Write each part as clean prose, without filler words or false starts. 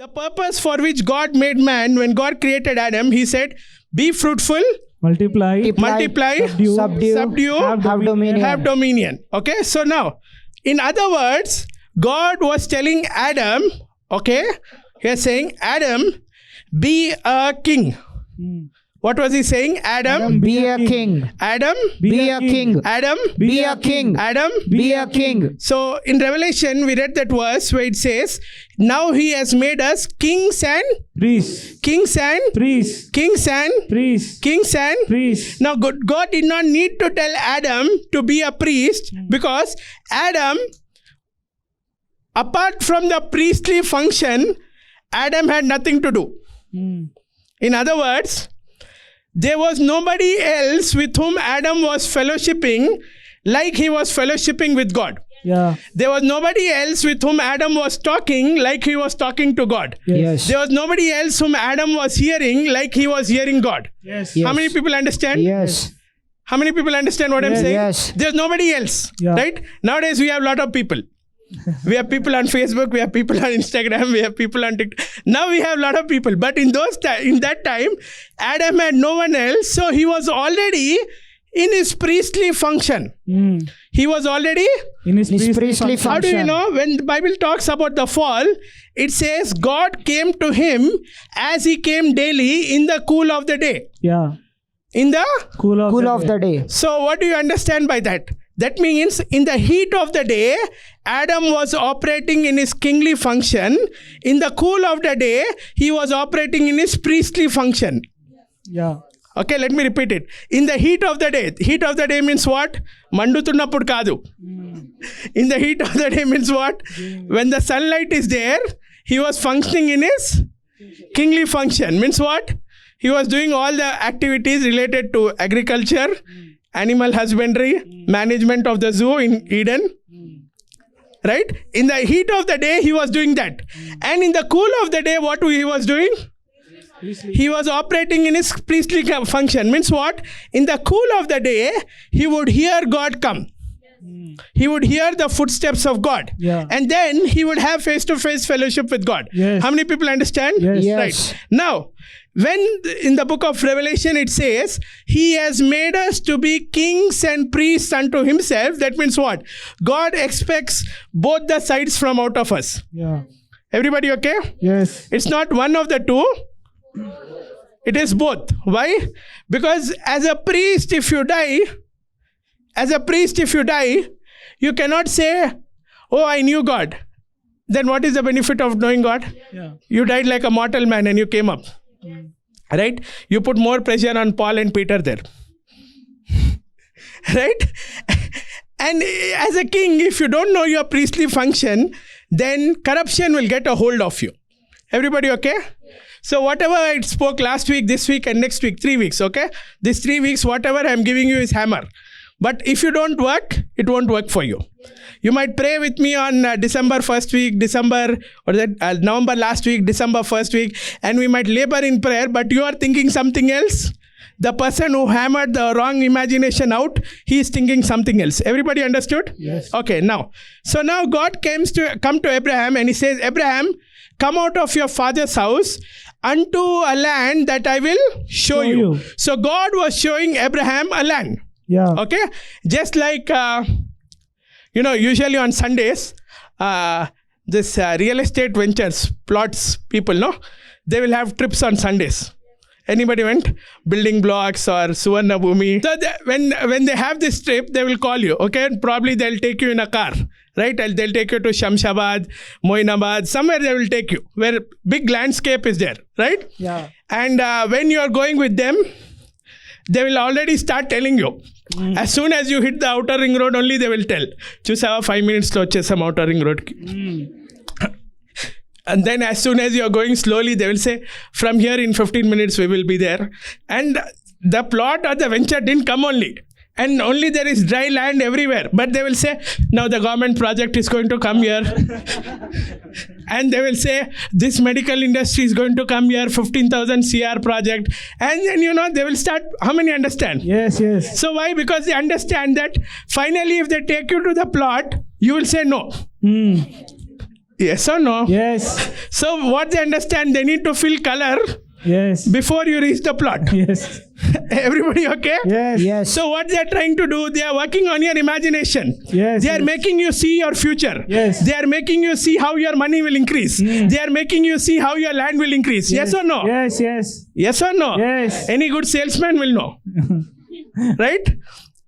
The purpose for which God made man, when God created Adam, he said, be fruitful, multiply, subdue, have dominion. Okay, so now, in other words, God was telling Adam, okay, he is saying, Adam, be a king. What was he saying? Adam, be a king. Adam, Be a king. Adam, Be a king. Adam, Be a king. So in Revelation, we read that verse where it says, now he has made us kings and priests, kings and priests, kings and priests, kings and priests. now God did not need to tell Adam to be a priest, because Adam, apart from the priestly function, Adam had nothing to do. In other words, there was nobody else with whom Adam was fellowshipping like he was fellowshipping with God. Yeah. There was nobody else with whom Adam was talking like he was talking to God. Yes. There was nobody else whom Adam was hearing like he was hearing God. Yes. Yes. How many people understand? Yes. How many people understand what I'm saying? Yes. There's nobody else, Yeah. right? Nowadays we have a lot of people. We have people on Facebook, we have people on Instagram, we have people on TikTok. Now we have a lot of people. But in that time, Adam had no one else. So he was already in his priestly function. He was already In his priestly How do you function. know? When the Bible talks about the fall, it says God came to him as he came daily in the cool of the day. Yeah. In the Cool Of the day. So what do you understand by that? That means in the heat of the day, Adam was operating in his kingly function. In the cool of the day, he was operating in his priestly function. Yeah. Okay, let me repeat it. In the heat of the day. Heat of the day means what? Mandutunnappudu kaadu. In the heat of the day means what? When the sunlight is there, he was functioning in his kingly function. Means what? He was doing all the activities related to agriculture, animal husbandry, management of the zoo in Eden. Right? In the heat of the day, he was doing that. And in the cool of the day, what he was doing? He was operating in his priestly function. Means what? In the cool of the day, he would hear God come. He would hear the footsteps of God. Yeah. And then he would have face-to-face fellowship with God. Yes. How many people understand? Yes. Yes. Right. Now, when in the book of Revelation it says, he has made us to be kings and priests unto himself. That means what? God expects both the sides from out of us. Yeah. Everybody okay? Yes. It's not one of the two. It is both. Why? Because as a priest, if you die, you cannot say, oh, I knew God. Then what is the benefit of knowing God? Yeah. You died like a mortal man and you came up. Right? You put more pressure on Paul and Peter there. Right? And as a king, if you don't know your priestly function, then corruption will get a hold of you. Everybody okay? So whatever I spoke last week, this week and next week, 3 weeks, okay? These 3 weeks, whatever I'm giving you is hammer. But if you don't work, it won't work for you. You might pray with me on December first week, November last week, December first week, and we might labor in prayer, but you are thinking something else. The person who hammered the wrong imagination out, he is thinking something else. Everybody understood? Yes. Okay, now. So now God come to Abraham and he says, Abraham, come out of your father's house unto a land that I will show you. So God was showing Abraham a land. Yeah. Okay? Just like, usually on Sundays, this real estate ventures, plots people, no? They will have trips on Sundays. Anybody went? Building blocks or Suvarna Bhumi. So when they have this trip, they will call you, okay? Probably they'll take you in a car, right? And they'll take you to Shamshabad, Moinabad, somewhere they will take you, where big landscape is there, right? Yeah. And when you are going with them, they will already start telling you. As soon as you hit the outer ring road only, they will tell. Chusava 5 minutes to some outer ring road. And then as soon as you are going slowly, they will say, from here in 15 minutes, we will be there. And the plot or the venture didn't come only. And only there is dry land everywhere. But they will say, now the government project is going to come here. And they will say, this medical industry is going to come here, 15,000 CR project. And then, they will start, how many understand? Yes, yes. So why? Because they understand that finally if they take you to the plot, you will say no. Yes or no? Yes. So what they understand, they need to fill color Yes. before you reach the plot. Yes. Everybody okay? Yes. Yes. So what they are trying to do, they are working on your imagination. Yes. They are yes. making you see your future. Yes. They are making you see how your money will increase. They are making you see how your land will increase. Yes, or no? Yes. Yes. Yes or no? Yes. Any good salesman will know. Right?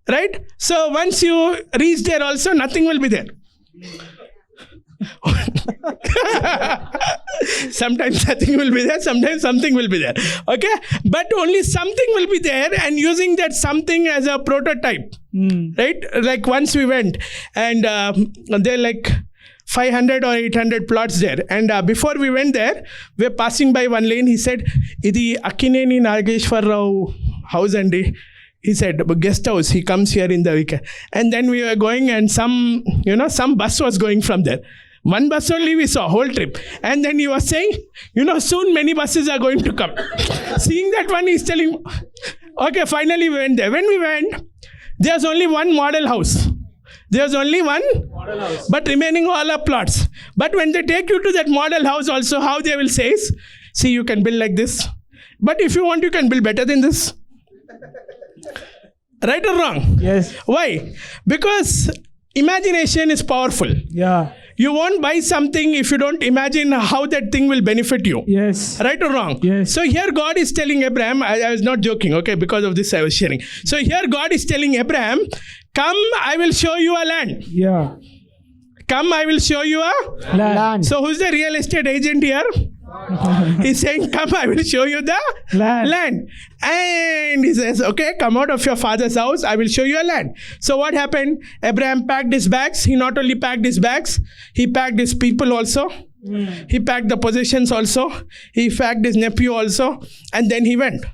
Right? So once you reach there also, nothing will be there. Sometimes nothing will be there, sometimes something will be there. Okay? But only something will be there, and using that something as a prototype. Right? Like once we went and there are like 500 or 800 plots there. And before we went there, we were passing by one lane. He said, Idi Akineni Nageshwar Rao house andi. He said, guest house, he comes here in the weekend. And then we were going and some bus was going from there. One bus only we saw, whole trip. And then he was saying, soon many buses are going to come. Seeing that one, he's telling, okay, finally we went there. When we went, there's only one model house. There's only one model house. But remaining all are plots. But when they take you to that model house also, how they will say is, see, you can build like this. But if you want, you can build better than this. Right or wrong? Yes. Why? Because imagination is powerful. Yeah. You won't buy something if you don't imagine how that thing will benefit you. Yes. Right or wrong? Yes. So here God is telling Abraham, I was not joking, okay, because of this I was sharing. So here God is telling Abraham, come, I will show you a land. Yeah. Come, I will show you a Land. So who's the real estate agent here? He's saying, come, I will show you the land. And he says, okay, come out of your father's house, I will show you a land. So what happened? Abraham packed his bags. He not only packed his bags, he packed his people also. He packed the possessions also. He packed his nephew also. And then he went.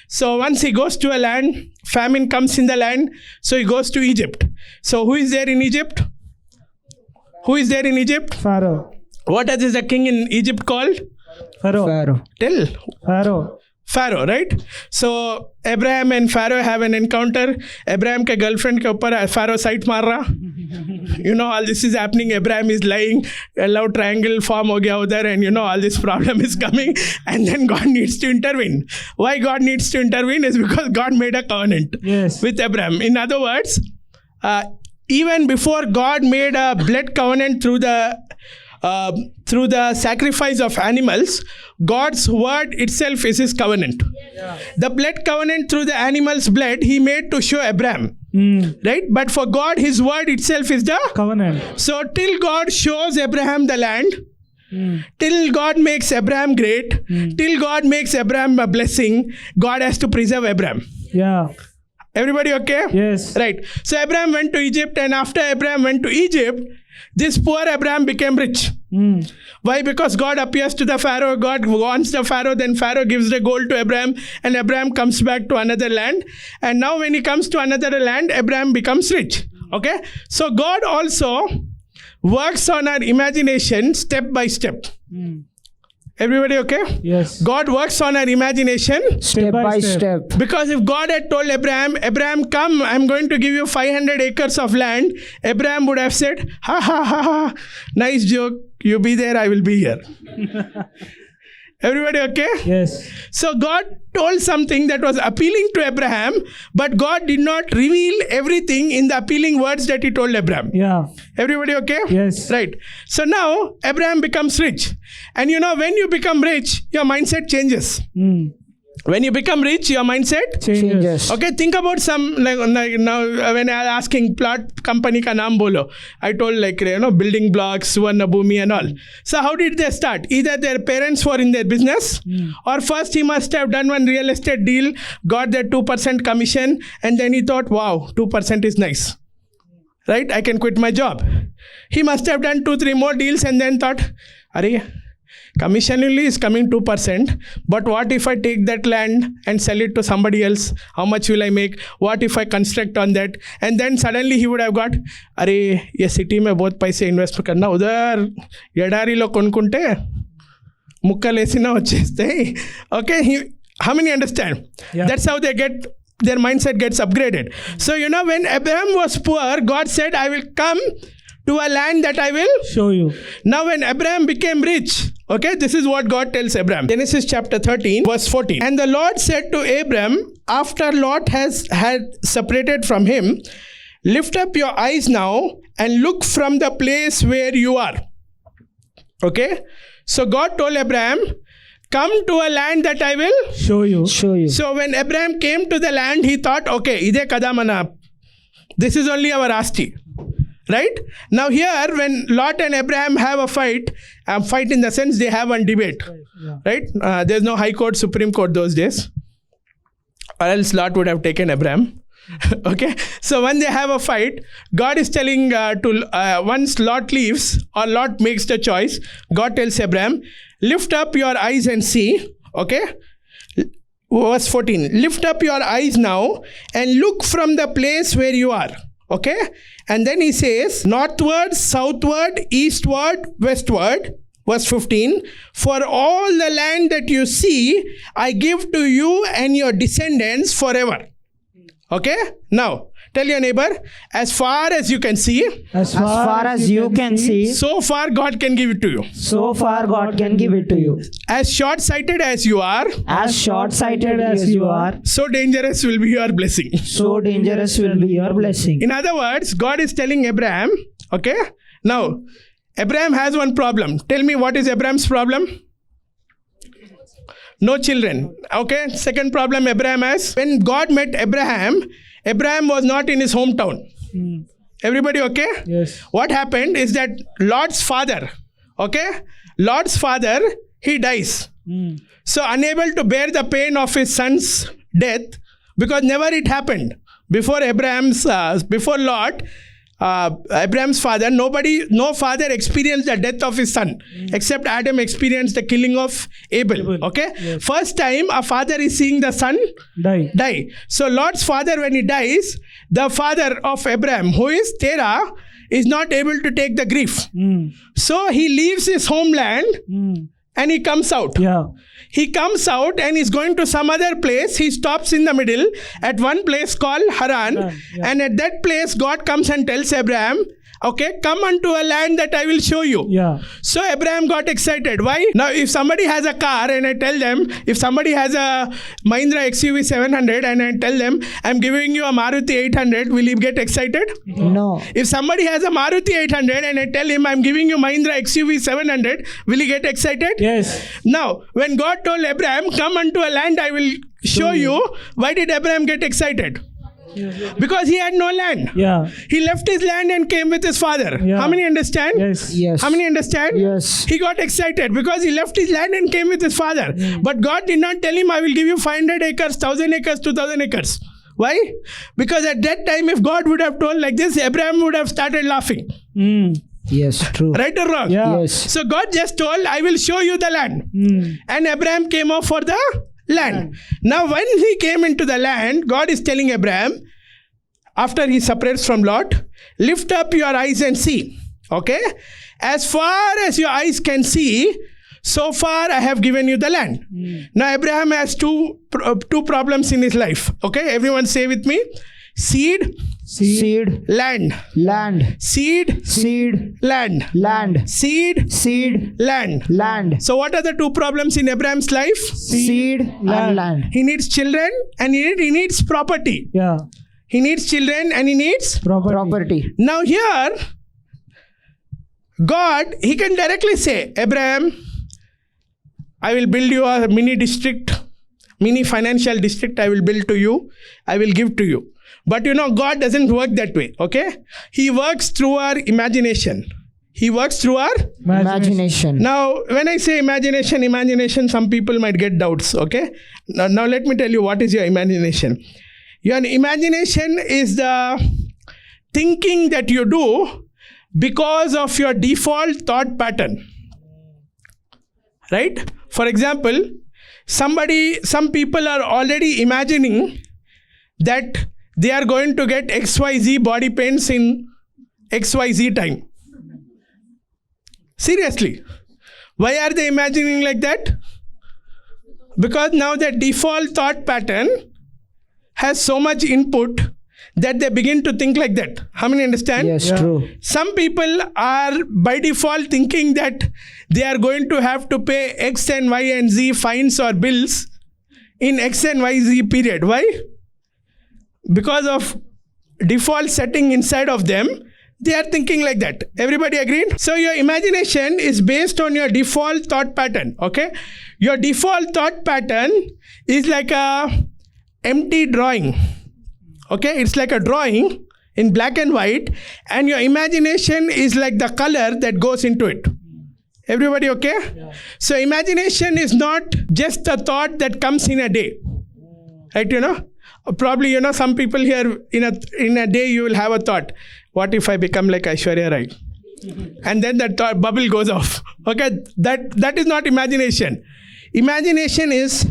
So once he goes to a land, famine comes in the land. So he goes to Egypt. So who is there in Egypt? Who is there in Egypt? Pharaoh. What is the king in Egypt called? Pharaoh. Pharaoh. Tell. Pharaoh. Pharaoh, right? So Abraham and Pharaoh have an encounter. Abraham ke girlfriend ke upar Pharaoh sight mar raha. All this is happening. Abraham is lying. A love triangle form ho gaya udhar, and all this problem is coming. And then God needs to intervene. Why God needs to intervene is because God made a covenant with Abraham. In other words, even before God made a blood covenant through the sacrifice of animals, God's word itself is his covenant. Yeah. The blood covenant through the animal's blood he made to show Abraham. Right? But for God, his word itself is the covenant. So till God shows Abraham the land, till God makes Abraham great, till God makes Abraham a blessing, God has to preserve Abraham. Yeah. Everybody okay? Yes. Right. So Abraham went to Egypt, and after Abraham went to Egypt, this poor Abraham became rich. Why? Because God appears to the Pharaoh, God warns the Pharaoh, then Pharaoh gives the gold to Abraham, and Abraham comes back to another land. And now when he comes to another land, Abraham becomes rich. Okay? So God also works on our imagination step by step. Everybody okay? Yes. God works on our imagination Step by step. Because if God had told Abraham, come, I'm going to give you 500 acres of land, Abraham would have said, ha ha ha ha, nice joke, you be there, I will be here. Everybody okay? Yes. So God told something that was appealing to Abraham, but God did not reveal everything in the appealing words that he told Abraham. Yeah. Everybody okay? Yes. Right. So now Abraham becomes rich. And when you become rich, your mindset changes. When you become rich, your mindset Changes. Okay, think about some like now when I was asking plot company ka naam bolo, I told building blocks, Suvarna Bhumi and all. So how did they start? Either their parents were in their business, or first he must have done one real estate deal, got their 2% commission, and then he thought, wow, 2% is nice. Right? I can quit my job. He must have done 2-3 more deals and then thought, Arey, commission only is coming 2%, but what if I take that land and sell it to somebody else? How much will I make? What if I construct on that? And then suddenly he would have got, अरे ये city में बहुत पैसे invest करना उधर एडारी लो कोनकुंटे मुक्का लेसी ना వచ్చేస్తే. Okay, how many understand? Yeah. That's how their mindset gets upgraded. So when Abraham was poor, God said, I will come to a land that I will. show you. Now when Abraham became rich, okay, this is what God tells Abraham. Genesis chapter 13, verse 14. And the Lord said to Abram, after Lot had separated from him, lift up your eyes now and look from the place where you are. Okay, so God told Abraham, come to a land that I will. Show you. Show you. So when Abraham came to the land, he thought, okay, ide kada mana. This is only our asti. Right? Now here, when Lot and Abraham have a fight in the sense they have one debate. Yeah. Right? There's no High Court, Supreme Court those days. Or else Lot would have taken Abraham. Okay? So when they have a fight, God is telling once Lot leaves or Lot makes the choice, God tells Abraham, lift up your eyes and see. Okay? Verse 14. Lift up your eyes now and look from the place where you are. Okay? And then he says, northward, southward, eastward, westward. Verse 15. For all the land that you see, I give to you and your descendants forever. Okay? Now, tell your neighbor, as far as you can see, As far as you can see, so far God can give it to you. so far God can give it to you. As short-sighted as you are, As short-sighted as you are, so dangerous will be your blessing. so dangerous will be your blessing. In other words, God is telling Abraham, okay? Now, Abraham has one problem. Tell me, what is Abraham's problem? No children. Okay? Second problem Abraham has. When God met Abraham, Abraham was not in his hometown. Everybody okay? Yes. What happened is that Lot's father, okay? Lot's father, he dies. So unable to bear the pain of his son's death, because never it happened. Before Lot, Abraham's father, no father experienced the death of his son, except Adam experienced the killing of Abel. Okay? Yes. First time a father is seeing the son die. So Lot's father, when he dies, the father of Abraham, who is Terah, is not able to take the grief. So he leaves his homeland and he comes out. Yeah. He comes out and is going to some other place. He stops in the middle at one place called Haran. Yeah. And at that place, God comes and tells Abraham, okay, come unto a land that I will show you. Yeah. So Abraham got excited. Why? Now, if somebody has a car and I tell them, if somebody has a Mahindra XUV 700 and I tell them, I'm giving you a Maruti 800, will he get excited? No. If somebody has a Maruti 800 and I tell him, I'm giving you Mahindra XUV 700, will he get excited? Yes. Now, when God told Abraham, come unto a land I will show you, why did Abraham get excited? Because he had no land. Yeah. He left his land and came with his father. Yeah. How many understand? Yes. Yes. How many understand? Yes. He got excited because he left his land and came with his father. But God did not tell him, I will give you 500 acres, 1,000 acres, 2,000 acres. Why? Because at that time, if God would have told like this, Abraham would have started laughing. Yes, true. Right or wrong? Yeah. Yes. So God just told, I will show you the land. And Abraham came off for the land. Now when he came into the land, God is telling Abraham, after he separates from Lot, lift up your eyes and see. Okay? As far as your eyes can see, so far I have given you the land. Now Abraham has two problems in his life. Okay? Everyone say with me. Seed, Seed, land. land. Seed, Seed, land. land. Seed, Seed, land. land. So what are the two problems in Abraham's life? Seed and land. He needs children and he needs property. Yeah. He needs children and he needs. Property. Now here, God, he can directly say, Abraham, I will build you a mini district, mini financial district I will build to you. I will give to you. But you know, God doesn't work that way. Okay? He works through our imagination. He works through our Imagination. Now, when I say imagination, some people might get doubts, okay? Now let me tell you what is your imagination. Your imagination is the thinking that you do because of your default thought pattern. Right? For example, some people are already imagining that they are going to get XYZ body pains in XYZ time. Seriously. Why are they imagining like that? Because now their default thought pattern has so much input that they begin to think like that. How many understand? Yes, Yeah. true. Some people are by default thinking that they are going to have to pay X and Y and Z fines or bills in X and Y Z period. Why? Because of default setting inside of them, they are thinking like that. Everybody agreed? So your imagination is based on your default thought pattern. Okay? Your default thought pattern is like a empty drawing. Okay? It's like a drawing in black and white, and your imagination is like the color that goes into it. Everybody okay? Yeah. So imagination is not just a thought that comes in a day. Right, you know? Probably, you know, some people here in a day you will have a thought, what if I become like Aishwarya Rai? And then that thought bubble goes off. Okay, that is not imagination. Imagination is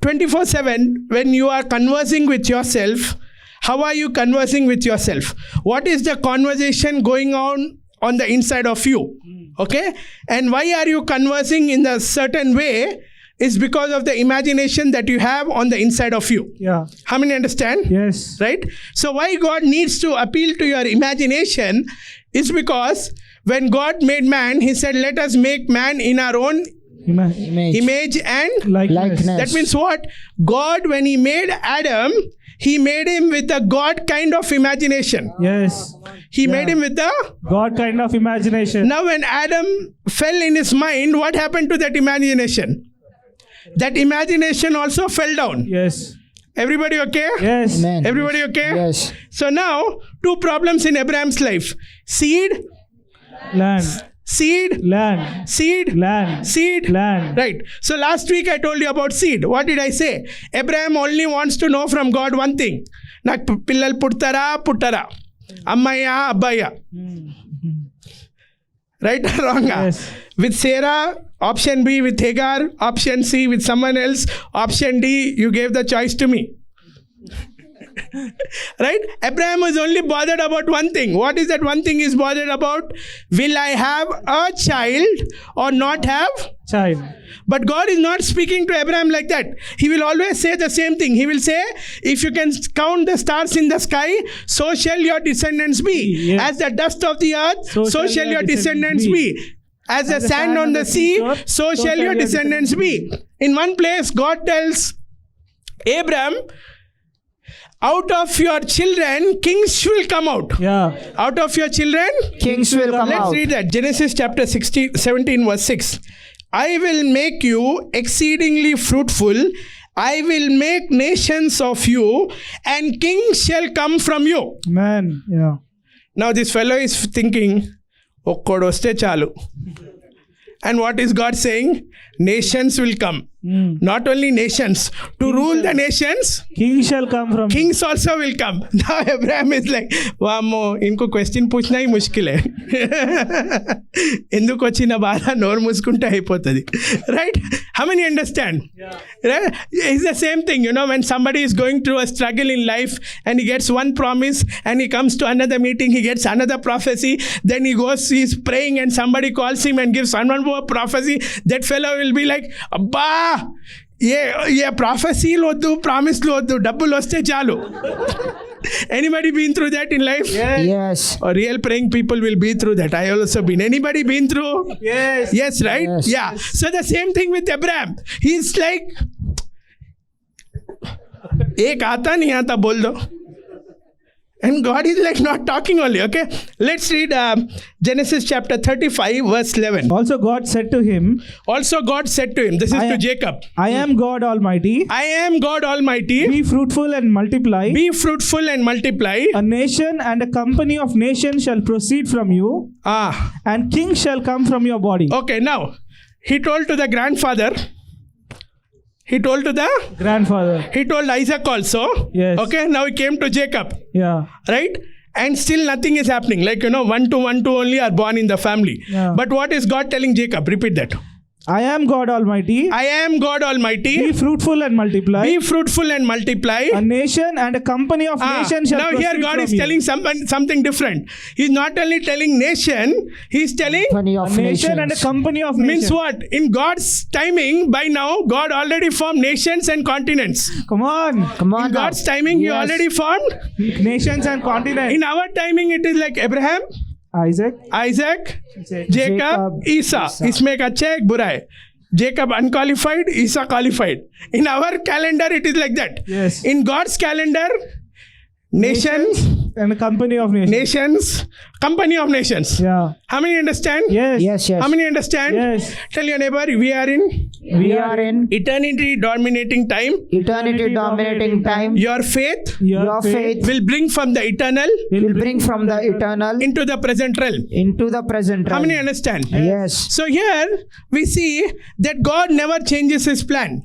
24/7 when you are conversing with yourself. How are you conversing with yourself? What is the conversation going on the inside of you? Okay, and why are you conversing in a certain way? Is because of the imagination that you have on the inside of you. Yeah. How many understand? Yes. Right? So why God needs to appeal to your imagination is because when God made man, he said, let us make man in our own image and Likeness. that means what? God, when he made Adam, he made him with a God kind of imagination. Yes. He made him with a God kind of imagination. Now when Adam fell in his mind, what happened to that imagination? That imagination also fell down. Yes. Everybody okay? Yes. Amen. Everybody okay? Yes. So now, two problems in Abraham's life. Seed, Land. seed, Land. seed, Land. seed. Land. Right. So last week I told you about seed. What did I say? Abraham only wants to know from God one thing. Nak pillal puttara. Ammaya, abbaya. Right or wrong? Yes. With Sarah, option B with Hagar, option C with someone else, option D, you gave the choice to me. Right? Abraham was only bothered about one thing. What is that one thing he's bothered about? Will I have a child or not have? Child. But God is not speaking to Abraham like that. He will always say the same thing. He will say, if you can count the stars in the sky, so shall your descendants be. Yes. As the dust of the earth, so shall your descendants be. As the sand on the sea, so shall your descendants be. In one place, God tells Abraham, out of your children, kings will come out. Yeah. Out of your children, Kings will come let's out. read that. Genesis chapter 17 verse 6. I will make you exceedingly fruitful. I will make nations of you, and kings shall come from you. Man. Yeah. Now this fellow is thinking, okkodoste chalu. And what is God saying? Nations will come. Not only nations. To rule the nations, King shall come from. kings also will come. Now Abraham is like, वामो इनको question पूछना ही मुश्किल है ఎందుకు వచ్చిన బాధ నోరు మూసుకుంటే అయిపోతుంది right how many understand right? It's the same thing, you know, when somebody is going through a struggle in life and he gets one promise and he comes to another meeting, he gets another prophecy, then he goes, he's praying and somebody calls him and gives one more prophecy. That fellow will be like, అబ్బా ఏ ప్రాఫెసీలు వద్దు ప్రామిస్లు వద్దు డబ్బులు వస్తే చాలు. Anybody been through that in life? Yes. Or real praying people will be through that. I also been. Anybody been through? Yes. Yes, right? Yes. Yeah. So the same thing with Abraham. He's like, एक आता नहीं आता बोल दो. And God is like not talking only. Okay. Let's read Genesis chapter 35 verse 11. Also God said to him, Also God said to him, this is to Jacob, I am God Almighty. I am God Almighty. Be fruitful and multiply. Be fruitful and multiply. A nation and a company of nations shall proceed from you, and kings shall come from your body. Okay, now he told to the grandfather. He told to the Grandfather. He told Isaac also. Yes. Okay, now he came to Jacob. Yeah. Right? And still nothing is happening. Like, you know, one to only are born in the family. Yeah. But what is God telling Jacob? Repeat that. I am God Almighty. I am God Be Almighty. fruitful and multiply. Be fruitful and multiply. A nation and a company of nations shall Now here proceed God from is you. telling something different. He's not only telling nation, he's telling Company A of nation and a nations. company of means nations. what? In God's timing, by now, God already formed nations and continents. Come on. Come on In now. God's timing, He Yes. already formed. Nations and continents. In our timing, it is like Abraham, Isaac. Isaac, Jacob. Jacob, Isa. इसमें एक अच्छा एक बुरा है. Jacob unqualified, Isa qualified. In our calendar, it is like that. Yes. In God's calendar, nations, And a company of nations. company of nations. Yeah. How many understand? Yes. Yes, yes. How many understand? Yes. Tell your neighbor, we are in We are in eternity dominating time. eternity dominating time. Your faith Your faith will bring from the eternal will bring from the eternal into the present realm. into the present How realm. many understand? Yes. So here we see that God never changes his plan.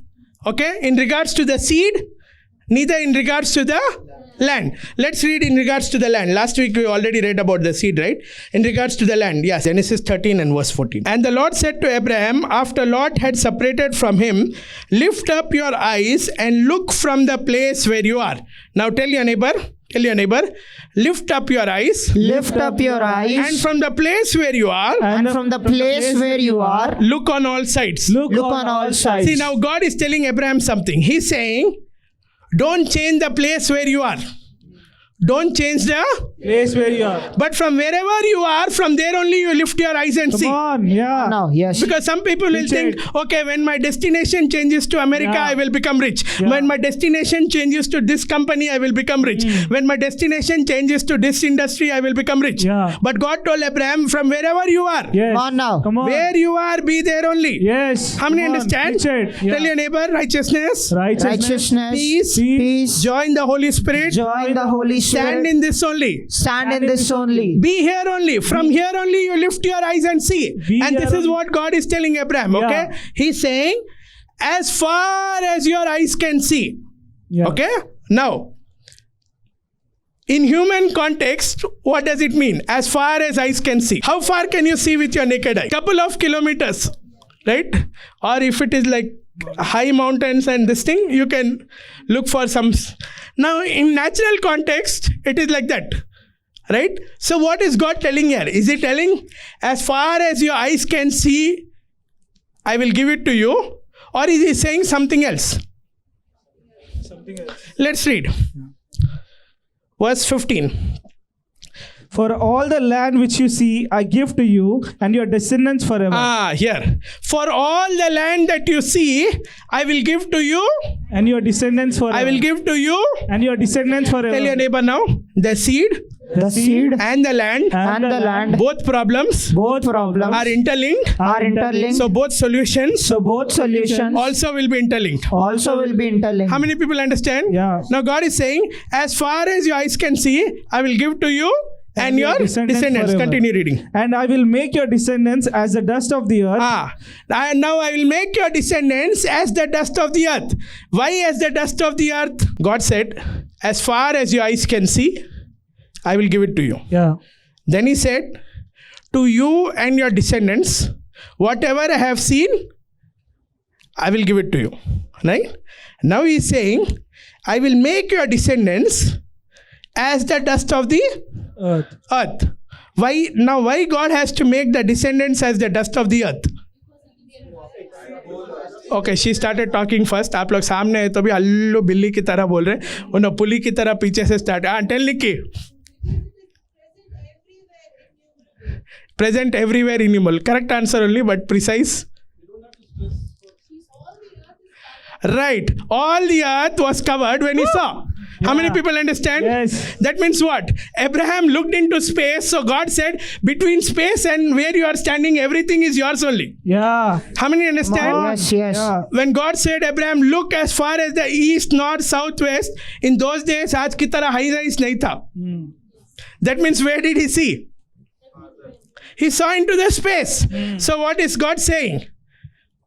Okay? In regards to the seed, neither in regards to the land. Let's read in regards to the land. Last week we already read about the seed, right? In regards to the land. Yes, Genesis 13 and verse 14. And the Lord said to Abraham, after Lot had separated from him, lift up your eyes and look from the place where you are. Now tell your neighbor, lift up your eyes. Lift up your eyes And from the place where you are, and from the place where you are, look on all sides. Look on all sides. See, now God is telling Abraham something. He's saying, don't change the place where you are. Don't change the, place where you are. but from wherever you are, from there only you lift your eyes and Come see. on. Yeah. now, yes. Because some people will Richard. think, okay, when my destination changes to America, Yeah. I will become rich. Yeah. When my destination changes to this company, I will become rich. When my destination changes to this industry, I will become rich. Yeah. But God told Abraham, from wherever you are, Yes. Come on now. Come on. where you are, be there only. Yes. How many Come on. understand? Richard. Yeah. Tell your neighbor, righteousness, Righteousness, Peace. peace, join the Holy Spirit, join the Holy stand Spirit, in this only. stand in this only. Be here only. From here only you lift your eyes and see. Be And this here is only. what God is telling Abraham. Okay? Yeah. He's saying, as far as your eyes can see. Yeah. Okay? Now, in human context, what does it mean? As far as eyes can see. How far can you see with your naked eye? Couple of kilometers, right? Or if it is like high mountains and this thing, you can look for some. Now, in natural context, it is like that, right? So, what is God telling here? Is He telling, as far as your eyes can see, I will give it to you? Or is He saying something else? Something else. Let's read. Verse 15. For all the land which you see, I give to you and your descendants forever. Here. For all the land that you see, I will give to you. And your descendants forever. I will give to you. And your descendants forever. Tell your neighbor now. The seed The seed and the land, and the land, both problems both problems are interlinked. are interlinked. So both solutions So both solutions also will be interlinked. also will be interlinked. How many people understand? Yeah. Now God is saying, as far as your eyes can see, I will give to you and your descendants. forever. Continue reading. And I will make your descendants as the dust of the earth. And now I will make your descendants as the dust of the earth. Why as the dust of the earth? God said, as far as your eyes can see, I will give it to you. Yeah. Then he said, to you and your descendants, whatever I have seen, I will give it to you. Right? Now he is saying, I will make your descendants as the dust of the earth. Why God has to make the descendants as the dust of the earth? Okay, she started talking first. आप लोग सामने हैं तो भी hello बिल्ली की तरह बोल रहे हैं. उन्होंने पुली की तरह पीछे से start. Tell Nikki. Present everywhere in Imol. Correct answer only, but precise. Right. All the earth was covered when he saw. How many people understand? Yes. That means what? Abraham looked into space. So God said, between space and where you are standing, everything is yours only. Yeah. How many understand? Yes, yes. Yeah. When God said, Abraham, look as far as the east, north, south, west. In those days, आज की तरह high rise नहीं था. That means where did he see? He saw into the space. So what is God saying?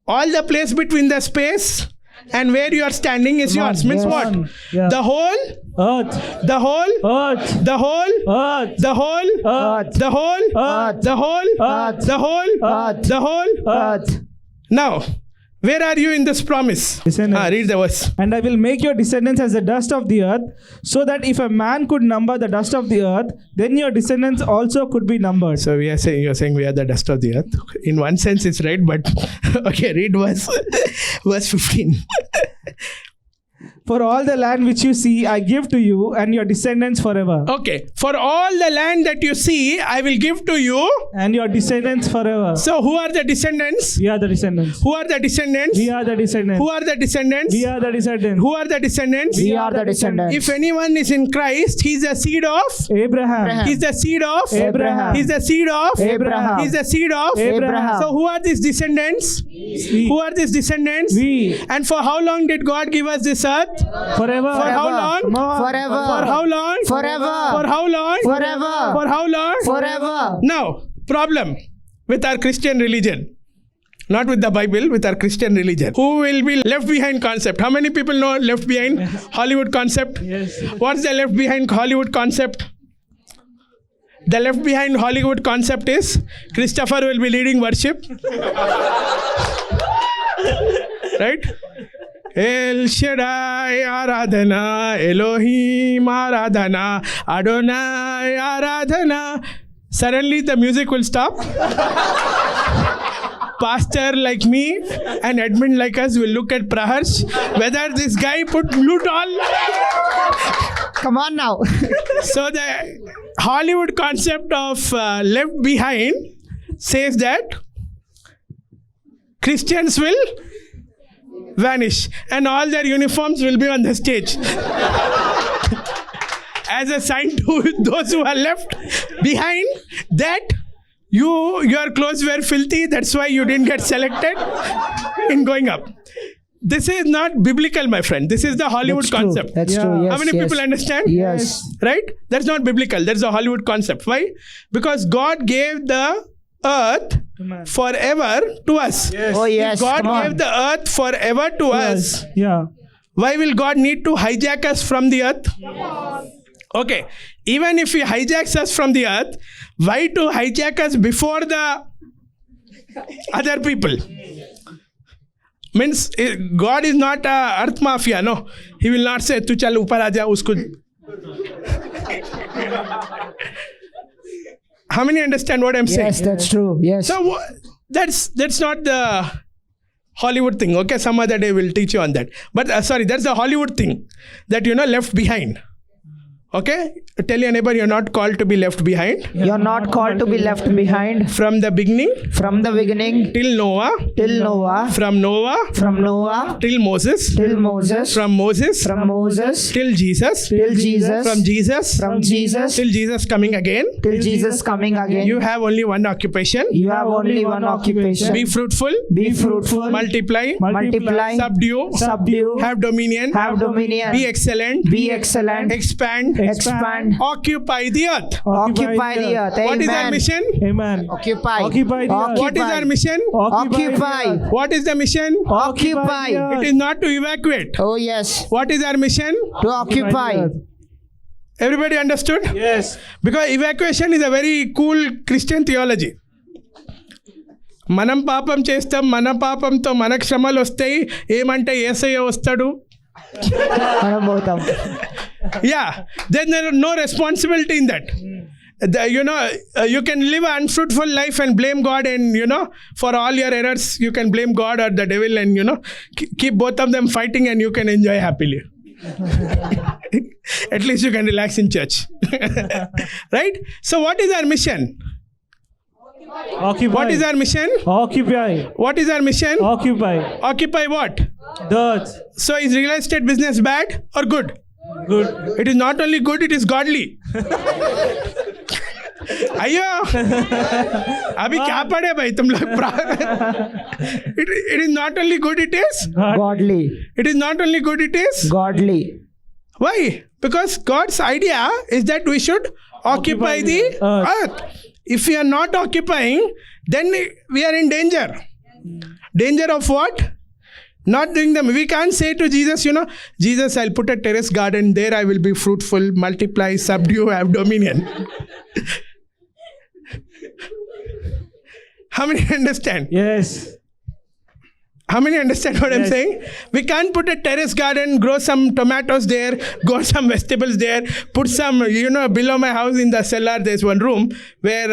All the place between the space and where you are standing is yours. Means yes. what? Yeah. The whole, Earth. the whole, Earth. the whole, Earth. the whole, Earth. the whole, Earth. the whole, Earth. the whole, Earth. the whole. Earth. Now, where are you in this promise? Descendants. Read the verse. And I will make your descendants as the dust of the earth, so that if a man could number the dust of the earth, then your descendants also could be numbered. So you're saying we are the dust of the earth. In one sense, it's right, but okay, read verse 15. For all the land which you see, I give to you and your descendants forever. Okay, for all the land that you see, I will give to you. And your descendants forever. So who are the descendants? We are the descendants. Who are the descendants? We are the descendants. Who are the descendants? We are the descendants. Who are the descendants? We are the descendants. If anyone is in Christ, he is the seed of. Abraham. He's the seed of. Abraham. He's the seed of. Abraham. He's the seed of. Abraham. So who are these descendants? We. Who are these descendants? We. And for how long did God give us this earth? Forever. For how long? Forever. For how long? Forever. For how long? Forever. For how long? Forever. Now, problem with our Christian religion. Not with the Bible, with our Christian religion. Who will be left behind concept? How many people know left behind Hollywood concept? Yes. What's the left behind Hollywood concept? The left behind Hollywood concept is Christopher will be leading worship. Right? El Shaddai Aradhana, Elohim Aradhana, Adonai Aradhana. Suddenly the music will stop. Pastor like me and admin like us will look at Praharsh whether this guy put mute on. Come on now. So the Hollywood concept of left behind says that Christians will vanish and all their uniforms will be on the stage. As a sign to those who are left behind that your clothes were filthy, that's why you didn't get selected in going up. This is not biblical, my friend. This is the Hollywood That's true. concept. That's Yeah. true. Yes, How many yes. people understand? Yes. Right? That's not biblical. That's a Hollywood concept. Why? Because God gave the earth Amen. forever to us. Oh yes. If God Come on. gave the earth forever to us, Yeah. why will God need to hijack us from the earth? Okay. Even if He hijacks us from the earth, why to hijack us before the other people? Means God is not a earth mafia, no. He will not say, "Tu chal upar aaja, usko." How many understand what I'm saying? Yes, that's true. Yes. So that's not the Hollywood thing. Okay, some other day we'll teach you on that. But sorry, that's the Hollywood thing that left behind. Okay, tell your neighbor you're not called to be left behind. You're not called to be left behind. From the beginning From the beginning till Noah, till Noah. from Noah From Noah till Moses, till Moses. from Moses From Moses till Jesus, till Jesus. from Jesus From Jesus till Jesus coming again. till Jesus coming again. You have only one occupation. You have only one occupation. Be fruitful, Be fruitful. multiply, Multiply. subdue, Subdue. have dominion, Have dominion. be excellent, Be excellent. expand, Expand. occupy the earth. Occupy the earth. What is our Amen. mission? Amen. Occupy. Occupy the earth. What is our mission? Occupy. What is the mission? Occupy. the earth. It is not to evacuate. Oh yes. What is our mission? To occupy. Everybody understood? Yes. Because evacuation is a very cool Christian theology. మనం పాపం చేస్తాం, మన పాపంతో మనకు శ్రమలు వస్తాయి, ఏమంటే యేసయ్య వస్తాడు. మనం పోతాం. Yeah, then there is no responsibility in that. You can live an unfruitful life and blame God, and for all your errors you can blame God or the devil, and keep both of them fighting and you can enjoy happily. At least you can relax in church. Right? So what is our mission? Occupy. What is our mission? Occupy. What is our mission? Occupy. Occupy what? The earth. So is real estate business bad or good? Good. It is not only good, it is godly. अयो अभी क्या पढ़े भाई तुम लोग? It is not only good, it is. Godly. It is not only good, it is. Godly. Why? Because God's idea is that we should occupy the earth. If we are not occupying, then we are in danger. Danger of what? Not doing them. We can't say to Jesus, Jesus, I'll put a terrace garden there. I will be fruitful, multiply, subdue, have dominion. How many understand? Yes. How many understand what I'm Yes. saying? We can't put a terrace garden, grow some tomatoes there, grow some vegetables there, put some, below my house in the cellar, there's one room where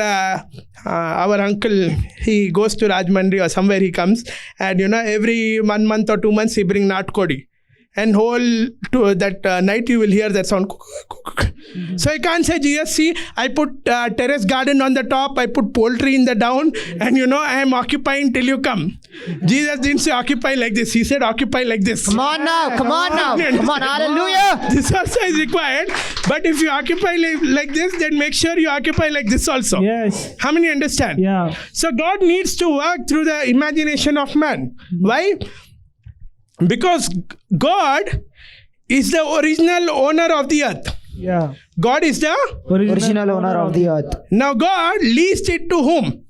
our uncle, he goes to Rajmandri or somewhere he comes, and, every 1 month or 2 months he bring natkodi. And night you will hear that sound. So I can't say, Jesus, see, I put terrace garden on the top, I put poultry in the down, and I am occupying till you come. Jesus didn't say occupy like this. He said occupy like this. Come on now. Come on now. Come on. Hallelujah. This also is required. But if you occupy like this, then make sure you occupy like this also. Yes. How many understand? Yeah. So God needs to work through the imagination of man. Why? Because God is the original owner of the earth. Yeah. God is the... Original owner of the earth. Now God leased it to whom?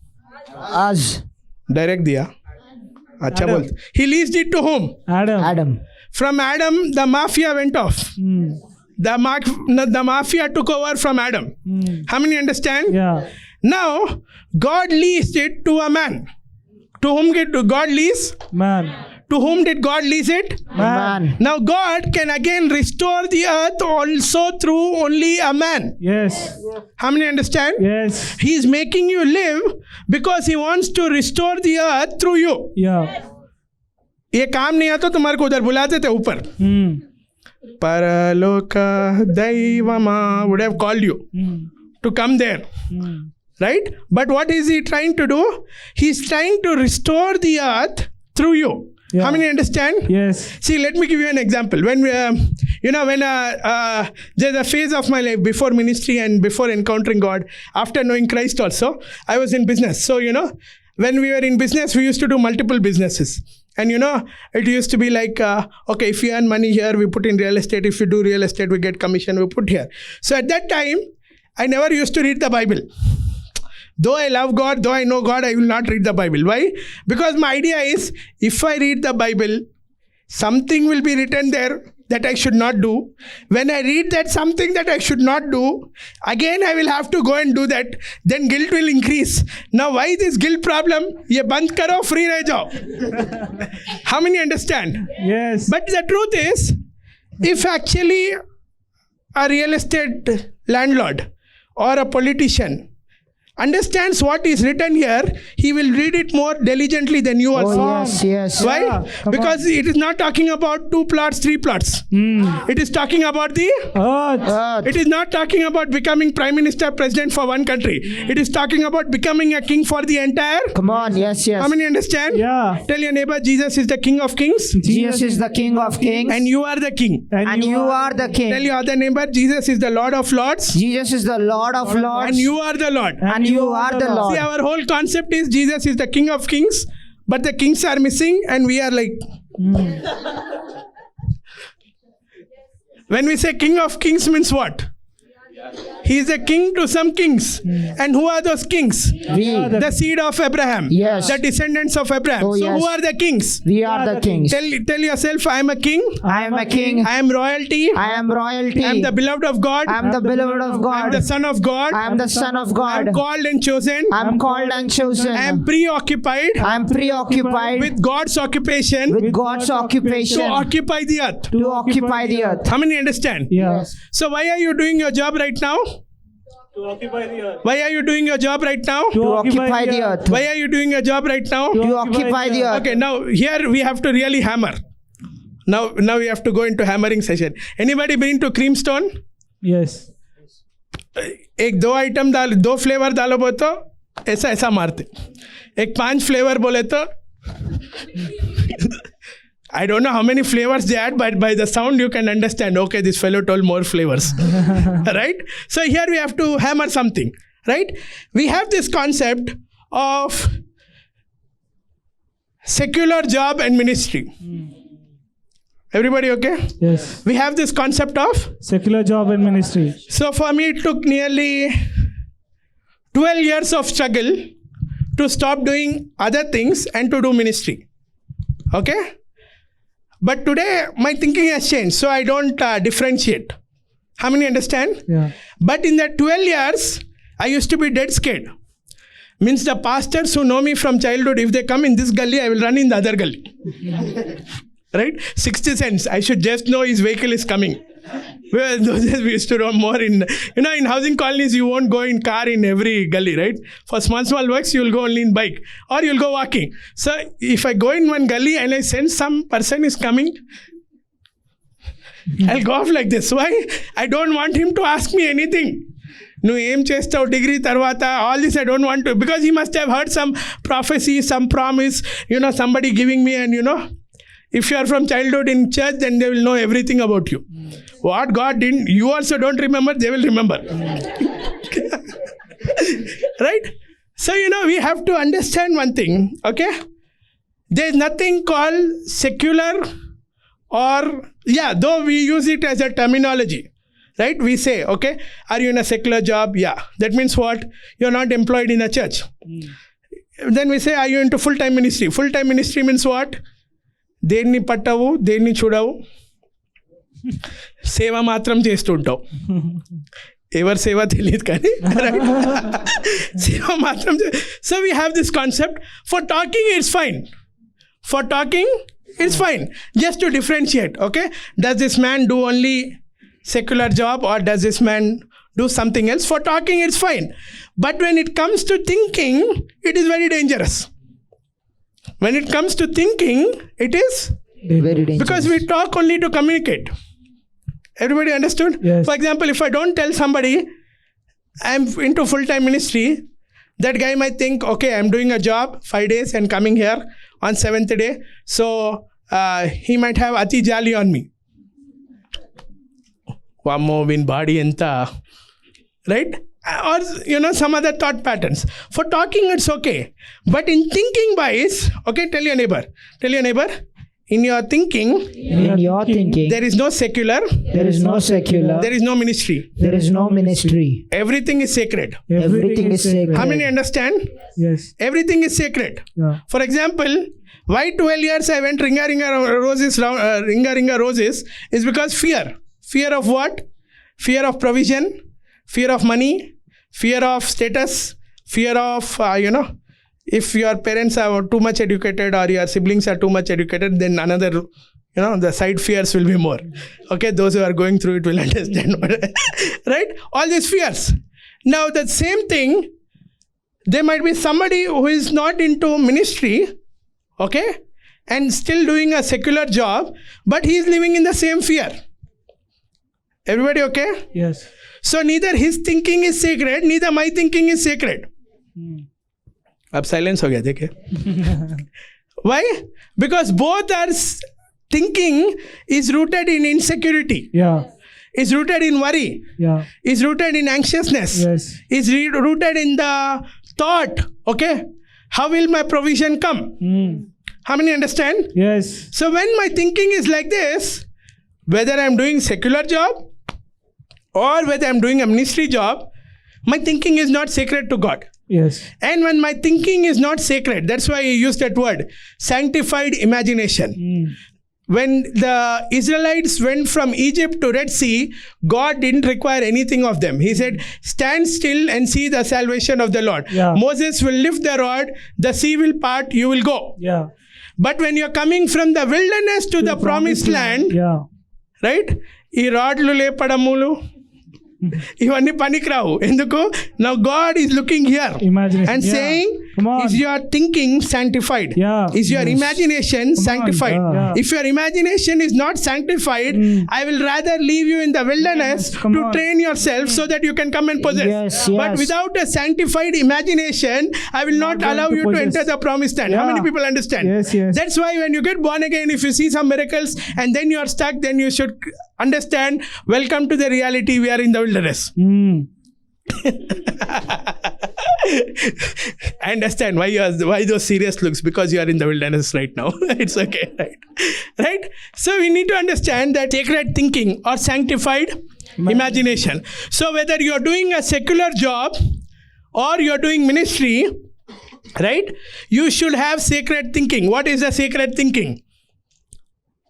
Us. Direct diya. Acha Adam. bolte. He leased it to whom? Adam. From Adam, the mafia went off. Mm. The mafia took over from Adam. Mm. How many understand? Yeah. Now, God leased it to a man. To whom did God lease? Man. To whom did God lease it? Man. Now, God can again restore the earth also through only a man. Yes. How many understand? Yes. He is making you live because He wants to restore the earth through you. Yeah. ये काम नहीं आता तुम्हारे को उधर बुलाते थे ऊपर. Mm. Paraloka Daivama would have called you Mm. to come there. Mm. Right? But what is He trying to do? He's trying to restore the earth through you. Yeah. How many understand? Yes. See, let me give you an example. When there's a phase of my life before ministry and before encountering God, after knowing Christ also, I was in business. So, when we were in business, we used to do multiple businesses. And, it used to be like, okay, if you earn money here, we put in real estate. If you do real estate, we get commission, we put here. So at that time, I never used to read the Bible. Though I love God, though I know God, I will not read the Bible. Why? Because my idea is, if I read the Bible, something will be written there that I should not do. When I read that something that I should not do, again I will have to go and do that. Then guilt will increase. Now why this guilt problem? Ye band karo, free reh jao. How many understand? Yes. But the truth is, if actually a real estate landlord or a politician understands what is written here, he will read it more diligently than you also. Oh, yes, yes. Why? Yeah, come Because it is not talking about 2 plots, 3 plots. Mm. It is talking about the... Earth. Earth. It is not talking about becoming prime minister, president for one country. It is talking about becoming a king for the entire... Come on. Yes, yes. How many understand? Yeah. Tell your neighbor, Jesus is the King of Kings Jesus is the King of Kings. and you are the King. And you are the Tell King. your other neighbor, Jesus is the Lord of Lords Jesus is the Lord of Lords. and you are the Lord. And you are the Lord. See, our whole concept is Jesus is the King of Kings, but the kings are missing and we are like... When we say King of Kings means what? He is a king to some kings. And who are those kings? We. The seed of Abraham. Yes. The descendants of Abraham. Oh, So yes. who are the kings? We are the kings. Tell yourself, I am a king. I am a king. I am royalty. I am royalty. I am the beloved of God. I am the beloved of I am the God. son of God. I am the son of I am God. called and chosen. I am called and chosen. I am preoccupied I am preoccupied with God's occupation with God's occupation to occupy the earth. to occupy the earth. How many understand? Yeah. Yes. So why are you doing your job right now? To occupy the earth. Why are you doing your job right now? To occupy the earth. Why are you doing your job right now? To occupy the earth. Okay, now here we have to really hammer. Now we have to go into hammering session. Anybody been to creamstone? Yes. एक 2 item डाल 2 flavour डालो बोले तो ऐसा ऐसा मारते. एक 5 flavour बोले तो I don't know how many flavors they add, but by the sound you can understand, okay, this fellow told more flavors. Right? So here we have to hammer something. Right? We have this concept of secular job and ministry. Everybody okay? Yes. We have this concept of... Secular job and ministry. So for me, it took nearly 12 years of struggle to stop doing other things and to do ministry. Okay? But today, my thinking has changed, so I don't differentiate. How many understand? Yeah. But in that 12 years, I used to be dead scared. Means the pastors who know me from childhood, if they come in this gully, I will run in the other gully. Right? 60 cents. I should just know his vehicle is coming. Well, those days we used to roam more in housing colonies, you won't go in car in every gully, right? For small works, you will go only in bike or you'll go walking. So if I go in one gully and I sense some person is coming, I'll go off like this. Why? I don't want him to ask me anything. నువ్వు ఏం చేస్తావు degree తర్వాత all this I don't want to because he must have heard some prophecy some promise somebody giving me and if you are from childhood in church, then they will know everything about you. What God didn't, you also don't remember, they will remember. Right? So, we have to understand one thing, okay? There is nothing called secular or, though we use it as a terminology. Right? We say, okay, are you in a secular job? Yeah. That means what? You're not employed in a church. Then we say, are you into full-time ministry? Full-time ministry means what? దేన్ని పట్టవు, దేన్ని చూడవు, సేవ మాత్రం చేస్తుంటావు. ఎవరి సేవ తెలియదు కానీ సేవ మాత్రం. So we have this concept. For talking it's fine. For talking it's fine. Just to differentiate. Okay, does this man do only secular job or does this man do something else? For talking, it's fine. But when it comes to thinking, it is very dangerous. When it comes to thinking, it is Very dangerous. because we talk only to communicate. Everybody understood? Yes. For example, if I don't tell somebody I'm into full-time ministry, that guy might think, okay, I'm doing a job 5 days and coming here on 7th day. So he might have ati jali on me. Vammo win body enta, right? Or some other thought patterns. For talking it's okay, but in thinking wise, okay, tell your neighbor, in your thinking, In your thinking, there is no secular, there is no secular, there is no ministry. there is no ministry. Everything is sacred. Everything is sacred. How many understand? Yes. Everything is sacred. Yeah. For example, why 12 years I went ringa roses is because fear. Fear of what? Fear of provision, fear of money, fear of status, fear of, if your parents are too much educated or your siblings are too much educated, then another, the side fears will be more. Okay, those who are going through it will understand. Right? All these fears. Now, the same thing, there might be somebody who is not into ministry, okay, and still doing a secular job, but he is living in the same fear. Everybody okay? Yes. So neither his thinking is sacred, neither my thinking is sacred. अब silence हो गया देखे. Why? Because both are thinking is rooted in insecurity. Yeah. Is rooted in worry. Yeah. Is rooted in anxiousness. Yes. Is rooted in the thought. Okay, how will my provision come? How many understand? Yes. So when my thinking is like this, whether I'm doing secular job or whether I'm doing a ministry job, my thinking is not sacred to God. Yes. And when my thinking is not sacred, that's why I use that word, sanctified imagination. When the Israelites went from Egypt to Red Sea, God didn't require anything of them. He said, stand still and see the salvation of the Lord. Yeah. Moses will lift the rod, the sea will part, you will go. Yeah. But when you're coming from the wilderness to the promised land, Yeah. right? ఈ రాడ్లు లేపడములు ఇవన్నీ పనికిరావు. ఎందుకు? Now God is looking here Imagination. and Yeah. saying, Come on. is your thinking sanctified? Yeah. Is your Yes. imagination sanctified? Yeah. If your imagination is not sanctified, I will rather leave you in the wilderness Come to on. train yourself so that you can come and possess. Yes, But yes. without a sanctified imagination, I will not going allow to you to possess. enter the promised land. How Yeah. many people understand? Yes, yes. That's why when you get born again, if you see some miracles and then you are stuck, then you should understand, welcome to the reality, we are in the wilderness. I understand why those serious looks, because you are in the wilderness right now. It's okay, right? So we need to understand that sacred thinking or sanctified imagination. So whether you're doing a secular job or you're doing ministry, right, you should have sacred thinking. What is the sacred thinking?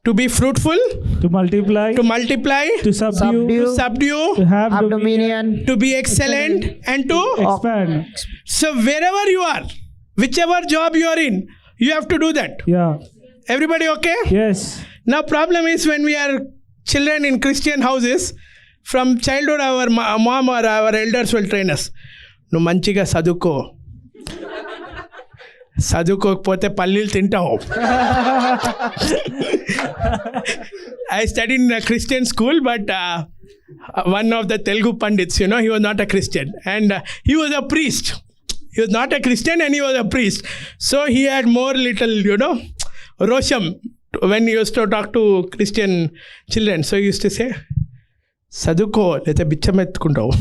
to be fruitful, to multiply, to subdue, subdue, to have Have dominion, dominion. to be excellent, and to. expand. So wherever you are, whichever job you are in, you have to do that. Yeah. Everybody okay? Yes. Now problem is when we are children in Christian houses, from childhood our mom or our elders will train us. No manchiga saduko. చదువుకోకపోతే పల్లీలు తింటావు. I studied in a Christian school, but one of the Telugu Pandits, he was not a Christian. And he was a priest. He was not a Christian and he was a priest. So he had more little, rosham when he used to talk to Christian children. So he used to say, చదువుకో లేదా బిచ్చం ఎత్తుకుంటావు.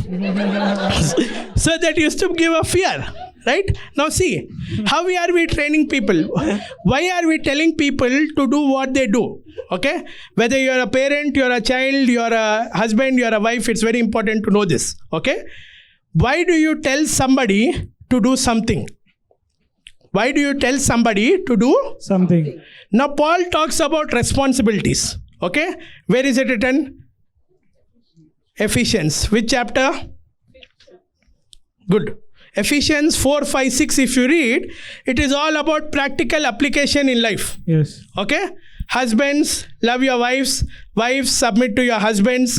So that used to give a fear. Right? Now see, how are we training people? Why are we telling people to do what they do? Okay? Whether you're a parent, you're a child, you're a husband, you're a wife, it's very important to know this. Okay? Why do you tell somebody to do something? Why do you tell somebody to do something? Now Paul talks about responsibilities. Okay? Where is it written? Ephesians. Which chapter? Good. Ephesians 4, 5, 6, if you read, it is all about practical application in life. Yes. Okay? Husbands, love your wives. Wives, submit to your husbands.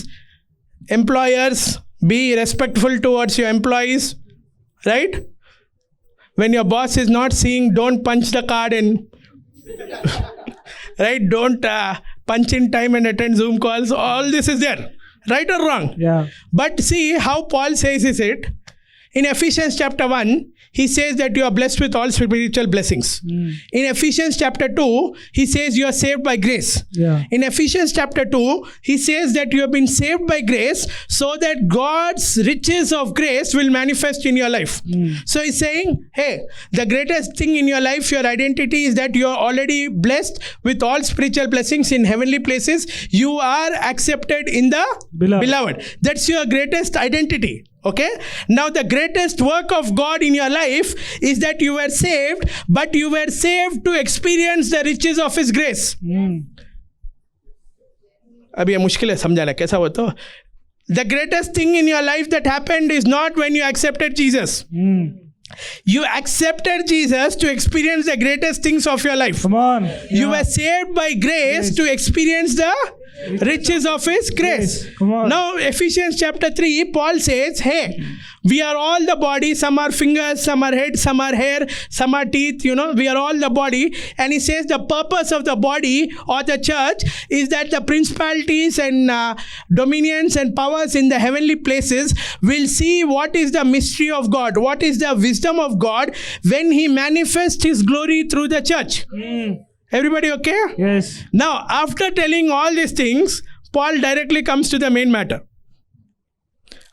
Employers, be respectful towards your employees. Right? When your boss is not seeing, don't punch the card and right? Don't punch in time and attend Zoom calls. All this is there. Right or wrong? Yeah. But see how Paul says is it. In Ephesians chapter 1, he says that you are blessed with all spiritual blessings. In Ephesians chapter 2, he says you are saved by grace. Yeah. In Ephesians chapter 2, he says that you have been saved by grace so that God's riches of grace will manifest in your life. So he's saying, hey, the greatest thing in your life, your identity is that you are already blessed with all spiritual blessings in heavenly places. You are accepted in the beloved. That's your greatest identity. Okay? Now the greatest work of God in your life is that you were saved, but you were saved to experience the riches of His grace. अभी ये मुश्किल है समझाना कैसा हो तो. The greatest thing in your life that happened is not when you accepted Jesus. You accepted Jesus to experience the greatest things of your life. Come on. You were saved by grace to experience the riches of His grace. Come on. Now Ephesians chapter 3, Paul says, hey, we are all the body. Some are fingers, some are head, some are hair, some are teeth. We are all the body. And he says the purpose of the body or the church is that the principalities and dominions and powers in the heavenly places will see what is the mystery of God, what is the wisdom of God when He manifests His glory through the church. Everybody okay? Yes. Now, after telling all these things, Paul directly comes to the main matter.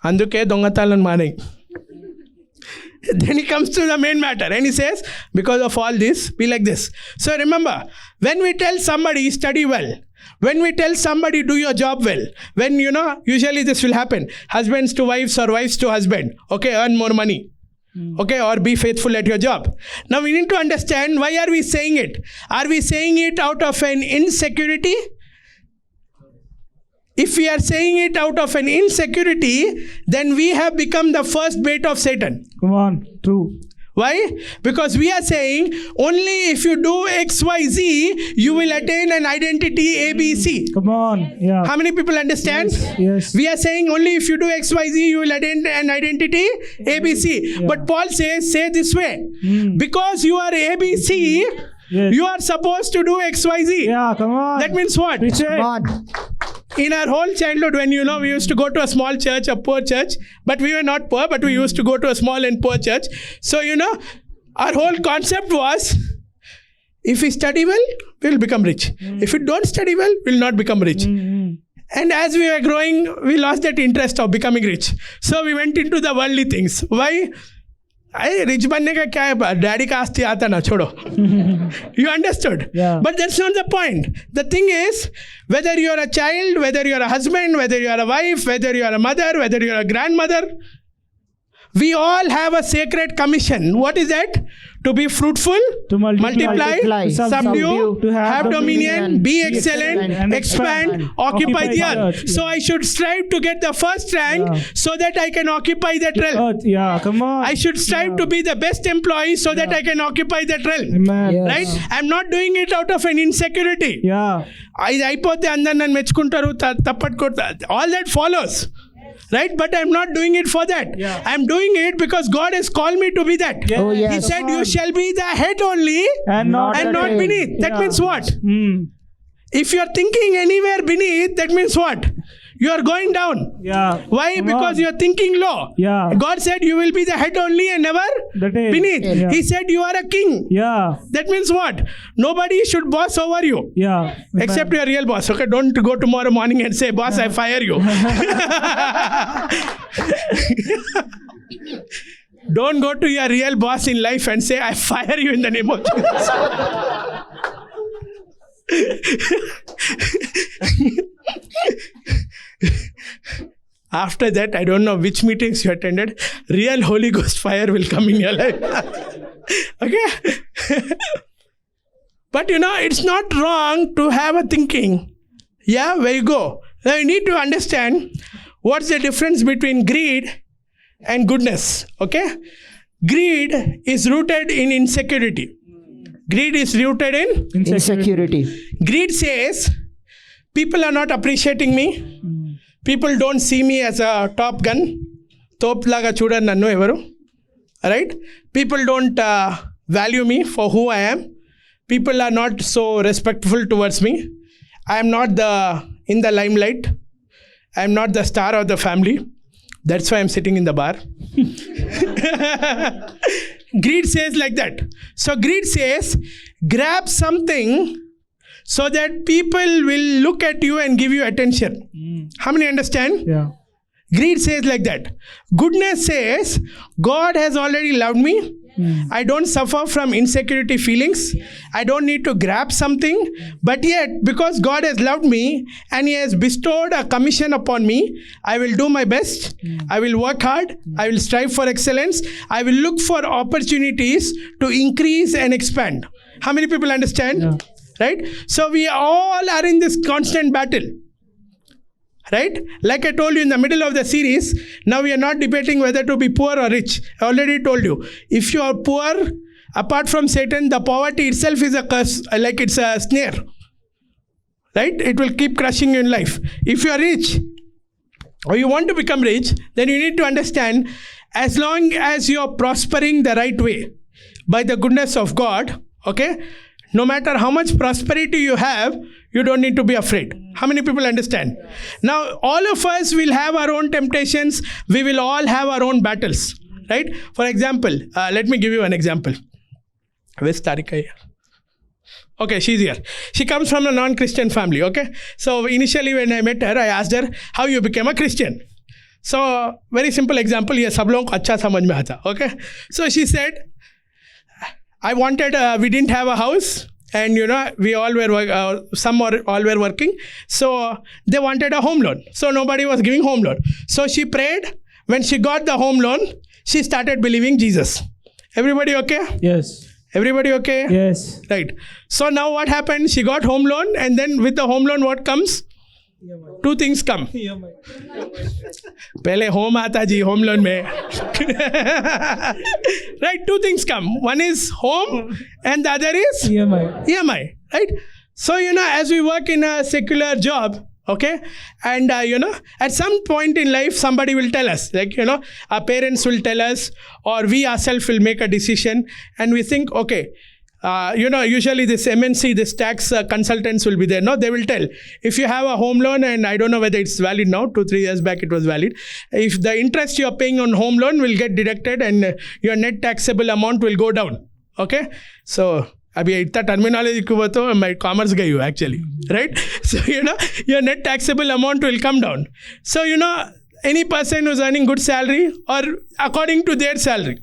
Anduke dongatalan mane. Then he comes to the main matter and he says, because of all this, be like this. So remember, when we tell somebody study well, when we tell somebody do your job well, when usually this will happen. Husbands to wives or wives to husband. Okay, earn more money. Okay, or be faithful at your job. Now we need to understand, why are we saying it? Are we saying it out of an insecurity? If we are saying it out of an insecurity, then we have become the first bait of Satan. Come on. True. Why? Because we are saying only if you do X, Y, Z, you will attain an identity A, B, C. Come on. Yeah. How many people understand? Yes. We are saying only if you do X, Y, Z, you will attain an identity A, B, C. Yeah. But Paul says, say this way. Because you are A, B, C, Yes. you are supposed to do X, Y, Z. Yeah. Come on. That means what? Preach it. Come on. In our whole childhood, when we used to go to a small church, a poor church, but we were not poor, but we used to go to a small and poor church. So, our whole concept was, if we study well, we'll become rich. If we don't study well, we'll not become rich. And as we were growing, we lost that interest of becoming rich. So we went into the worldly things. Why? अरे rich बनने का क्या है, daddy का आस्ती आता ना छोड़ो. You understood? Yeah. But that's not the point. The thing is, whether you're a child, whether you're a husband, whether you're a wife, whether you're a mother, whether you're a grandmother, we all have a sacred commission. What is that? to be fruitful, To multiply, to subdue, to have dominion, be excellent, and expand, occupy the earth. Yeah. So I should strive to get the first rank Yeah. so that I can occupy that realm. Earth. Yeah, come on. I should strive to be the best employee so that I can occupy that realm. Amen. Yes. Right? I'm not doing it out of an insecurity. Yeah. ఇది అయిపోతే అందరు నన్ను మెచ్చుకుంటారు తప్పట్టు కొడతారు. All that follows. Right? But I'm not doing it for that. Yeah. I'm doing it because God has called me to be that. Yeah. Oh, yes. He said, you shall be the head only And not and the not tail. beneath. That Yeah. means what? Hmm. If you're thinking anywhere beneath, that means what? You are going down. Yeah. Why? Come Because on. you are thinking low. Yeah. God said you will be the head only and never The tail. beneath. Yeah. He said you are a king. Yeah. That means what? Nobody should boss over you. Yeah. Except your real boss. Okay, don't go tomorrow morning and say, boss, I fire you. Don't go to your real boss in life and say, I fire you in the name of Jesus. After that, I don't know which meetings you attended. Real Holy Ghost fire will come in your life. Okay? But it's not wrong to have a thinking. Yeah, where you go. Now you need to understand what's the difference between greed and goodness. Okay? Greed is rooted in insecurity. Greed is rooted in Insecurity. greed says, people are not appreciating me. People don't see me as a top gun. Top laga chudan nannu evaru. Right? People don't value me for who I am. People are not so respectful towards me. I am not in the limelight. I am not the star of the family. That's why I'm sitting in the bar. Greed says like that. So greed says, grab something so that people will look at you and give you attention. How many understand? Yeah. Greed says like that. Goodness says, God has already loved me. I don't suffer from insecurity feelings. I don't need to grab something. But yet, because God has loved me and He has bestowed a commission upon me, I will do my best. I will work hard. I will strive for excellence. I will look for opportunities to increase and expand. How many people understand? Yeah. Right? So we all are in this constant battle. Right? Like I told you in the middle of the series, now we are not debating whether to be poor or rich. I already told you. If you are poor, apart from Satan, the poverty itself is a curse, like it's a snare. Right? It will keep crushing you in life. If you are rich, or you want to become rich, then you need to understand, as long as you are prospering the right way, by the goodness of God, okay, no matter how much prosperity you have, you don't need to be afraid. How many people understand? Now, all of us will have our own temptations. We will all have our own battles. Right? For example, let me give you an example. Where's Tarika here? Okay, she's here. She comes from a non-Christian family. Okay? So, initially when I met her, I asked her how you became a Christian. So, very simple example. ये सब लोगों को अच्छा समझ में आता. Okay? So, she said, I wanted, we didn't have a house, and we all were, all were working. So they wanted a home loan. So nobody was giving home loan. So she prayed. When she got the home loan, she started believing Jesus. Everybody okay? Yes. Everybody okay? Yes. Right. So now what happened? She got home loan, and then with the home loan, what comes? Two things come. पहले home आता जी home loan में. Right, two things come. One is home and the other is EMI. EMI. Right. So as we work in a secular job, okay, and at some point in life somebody will tell us, like our parents will tell us, or we ourselves will make a decision, and we think, okay, usually this MNC, this tax consultants will be there. No, they will tell, if you have a home loan, and I don't know whether it's valid now, 2-3 years back it was valid, if the interest you are paying on home loan will get deducted and your net taxable amount will go down. Okay? So, अभी इतना terminology को तो मैं commerce गई हूँ actually, right? So your net taxable amount will come down. So any person who's earning good salary, or according to their salary,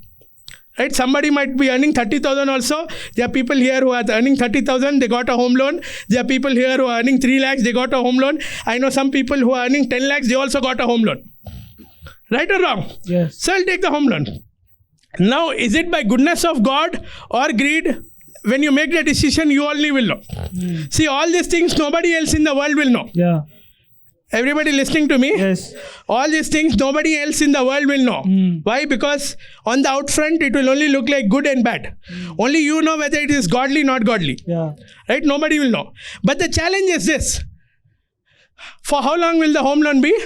right? Somebody might be earning 30,000 also. There are people here who are earning 30,000, they got a home loan. There are people here who are earning 3 lakhs, they got a home loan. I know some people who are earning 10 lakhs, they also got a home loan. Right or wrong? Yes. So I'll take the home loan. Now, is it by goodness of God or greed? When you make the decision, you only will know. See, all these things nobody else in the world will know. Yeah. Everybody listening to me? Yes. All these things nobody else in the world will know. Why? Because on the out front it will only look like good and bad. Only you know whether it is godly, not godly. Yeah. Right? Nobody will know. But the challenge is this. For how long will the home loan be?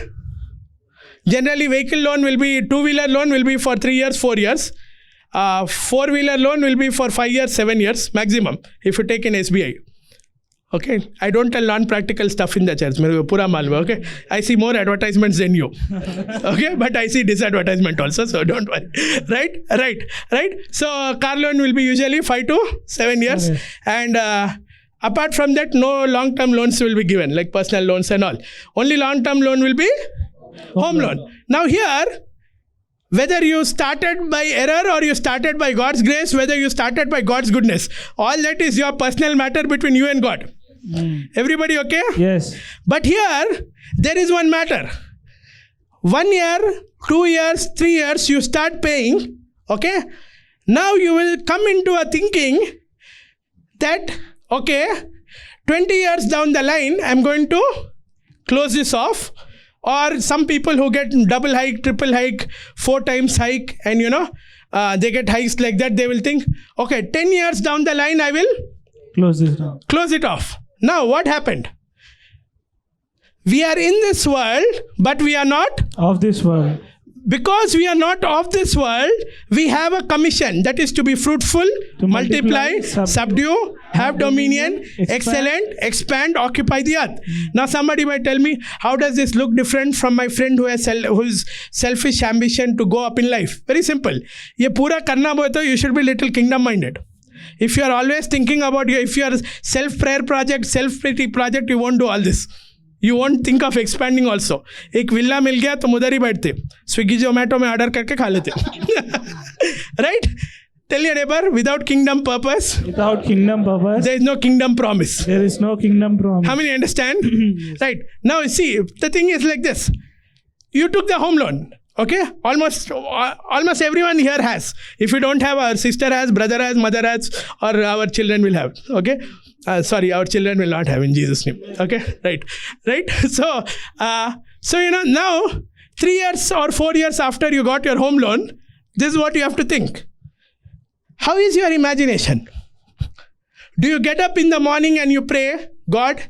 Generally, vehicle loan will be, two-wheeler loan will be for 3 years, 4 years. Four-wheeler loan will be for 5 years, 7 years maximum if you take an SBI. Okay, I don't tell non-practical stuff in the church. मेरे को पूरा मालूम है. Okay, I see more advertisements than you. Okay, but I see disadvertisement also, so don't worry. Right. So car loan will be usually 5 to 7 years, and apart from that, no long-term loans will be given like personal loans and all. Only long-term loan will be home loan. Now here, whether you started by error or you started by God's grace, whether you started by God's goodness, all that is your personal matter between you and God. Everybody okay? Yes. But here, there is one matter. 1 year, 2 years, 3 years, you start paying, okay? Now you will come into a thinking that, okay, 20 years down the line, I'm going to close this off. Or some people who get double hike, triple hike, 4 times hike, and they get hikes like that, they will think, okay, 10 years down the line, I will Close this down. close it off. Now, what happened? We are in this world, but we are not. Of this world. Because we are not of this world, we have a commission that is to be fruitful, To multiply, multiply, subdue, have dominion, excellent, expand, occupy the earth. Now somebody might tell me, how does this look different from my friend who has whose selfish ambition to go up in life? Very simple. ये पूरा करना बोले तो you should be little kingdom minded. If you are always thinking about if you are self-prayer project, self-pity project, you won't do all this. You won't think of expanding also. एक villa मिल गया तो उधर ही बैठते. स्विगी जोमेटो में order करके खा लेते. Right? Tell your neighbor, without kingdom purpose, Without kingdom purpose, there is no kingdom promise. there is no kingdom promise. How many understand? Right. Now see, the thing is like this. You took the home loan. Okay? Almost everyone here has. If you don't have, our sister has, brother has, mother has, or our children will have. Okay? Sorry, our children will not have in Jesus' name. Okay? Right? So, now 3 years or 4 years after you got your home loan, this is what you have to think. How is your imagination? Do you get up in the morning and you pray, God,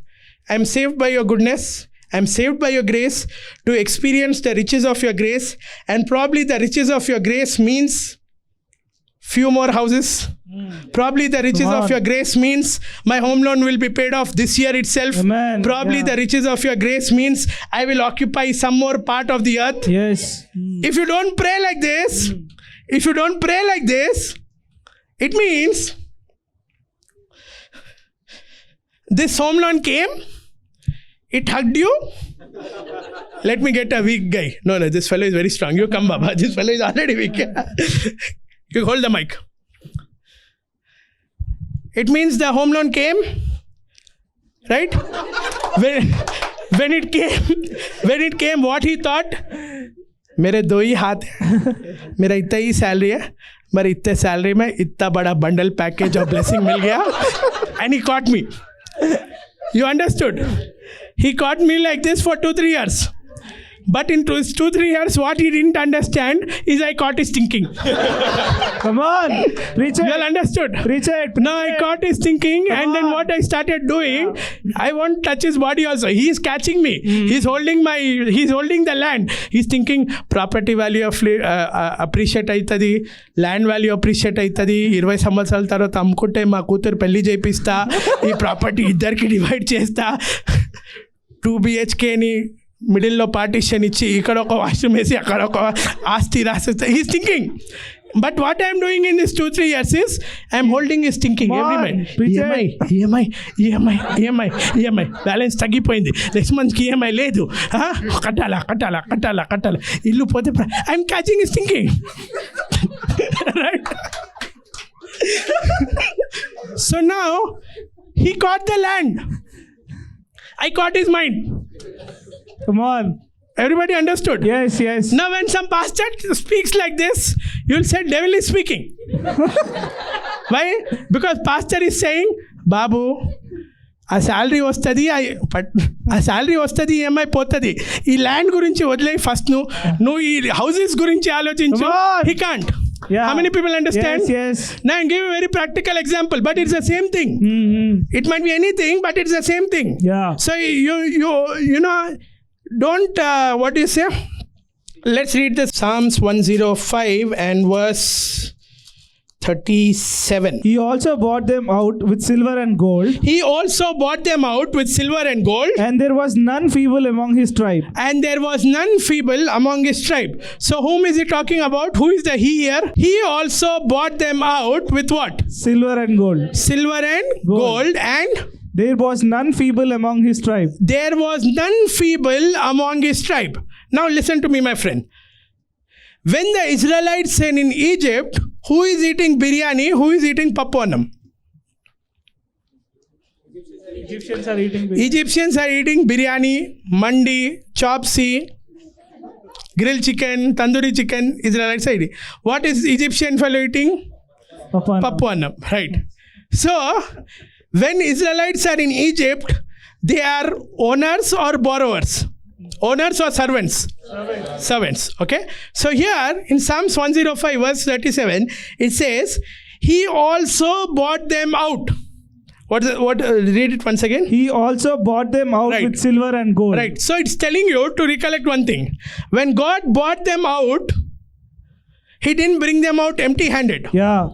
I'm saved by your goodness. I'm saved by your grace to experience the riches of your grace. And probably the riches of your grace means few more houses. Probably the riches of your grace means my home loan will be paid off this year itself. Amen. Probably the riches of your grace means I will occupy some more part of the earth. Yes. If you don't pray like this, it means this home loan came, it hugged you. Let me get a weak guy. No, this fellow is very strong. You come, Baba. This fellow is already weak. You hold the mic. It means the home loan came, right? When it came, what he thought? मेरे 2 ही हाथ हैं, मेरा इतना ही salary है, पर इतने salary में इतना बड़ा बंडल पैकेज और ब्लेसिंग मिल गया. And he caught me. You understood? He caught me like this for 2-3 years. But in 2-3 years, what he didn't understand is I caught his thinking. Come on. Preach it. You all understood? Preach it. Now I caught his thinking, and then what I started doing, I won't touch his body also. He is catching me. He's holding the land. He's thinking property value appreciate aitadi, land value appreciate aitadi, 20 సంవత్సరాల తర్వాత అమ్ముకుంటే మా కూతురు పెళ్లి చేపిస్తా, ఈ property ఇద్దరికి divide చేస్తా, 2 BHK ని మిడిల్లో పార్టీషన్ ఇచ్చి ఇక్కడ ఒక వాష్రూమ్ వేసి అక్కడ ఒక ఆస్తి రాసేస్తా. He's thinking. But what I am doing in this 2-3 years is I am holding his thinking every month. EMI. Balance తగ్గిపోయింది. నెక్స్ట్ మంత్కి EMI లేదు. కట్టాలా. ఇల్లు పోతే I am catching his thinking. Right? So now he caught the land. I caught his mind. Come on. Everybody understood? Yes, yes. Now when some pastor speaks like this, you'll say devil is speaking. Why? Because pastor is saying, Babu, ఆ salary వస్తుంది ఆ salary వస్తుంది EMI పోతుంది ఈ land గురించి వదిలే first నువ్వు ఈ హౌసెస్ గురించి ఆలోచించు. He can't. Yeah. How many people understand? Yes, yes. Now I give a very practical example, but it's the same thing. It might be anything, but it's the same thing. Yeah. So you know, don't what do you say? Let's read the Psalms 105 and verse 37. He also bought them out with silver and gold, He also bought them out with silver and gold, and there was none feeble among his tribe. and there was none feeble among his tribe. So whom is he talking about? Who is the he here? He also bought them out with what? Silver and gold. Silver and gold, and There was none feeble among his tribe. there was none feeble among his tribe. Now listen to me, my friend. When the Israelites said in Egypt, who is eating biryani, who is eating papanam? Egyptians are eating Egyptians are eating biryani, mandi, chopsi, grilled chicken, tandoori chicken. Israelites are eating. What is Egyptian fellow eating? Papanam, right? So, when Israelites are in Egypt, they are owners or borrowers? Owners or servants? Servants. Okay. So here in Psalms 105 verse 37, it says, He also bought them out. Read it once again. He also bought them out Right. with silver and gold. Right. So it's telling you to recollect one thing. When God bought them out, He didn't bring them out empty-handed. Yeah.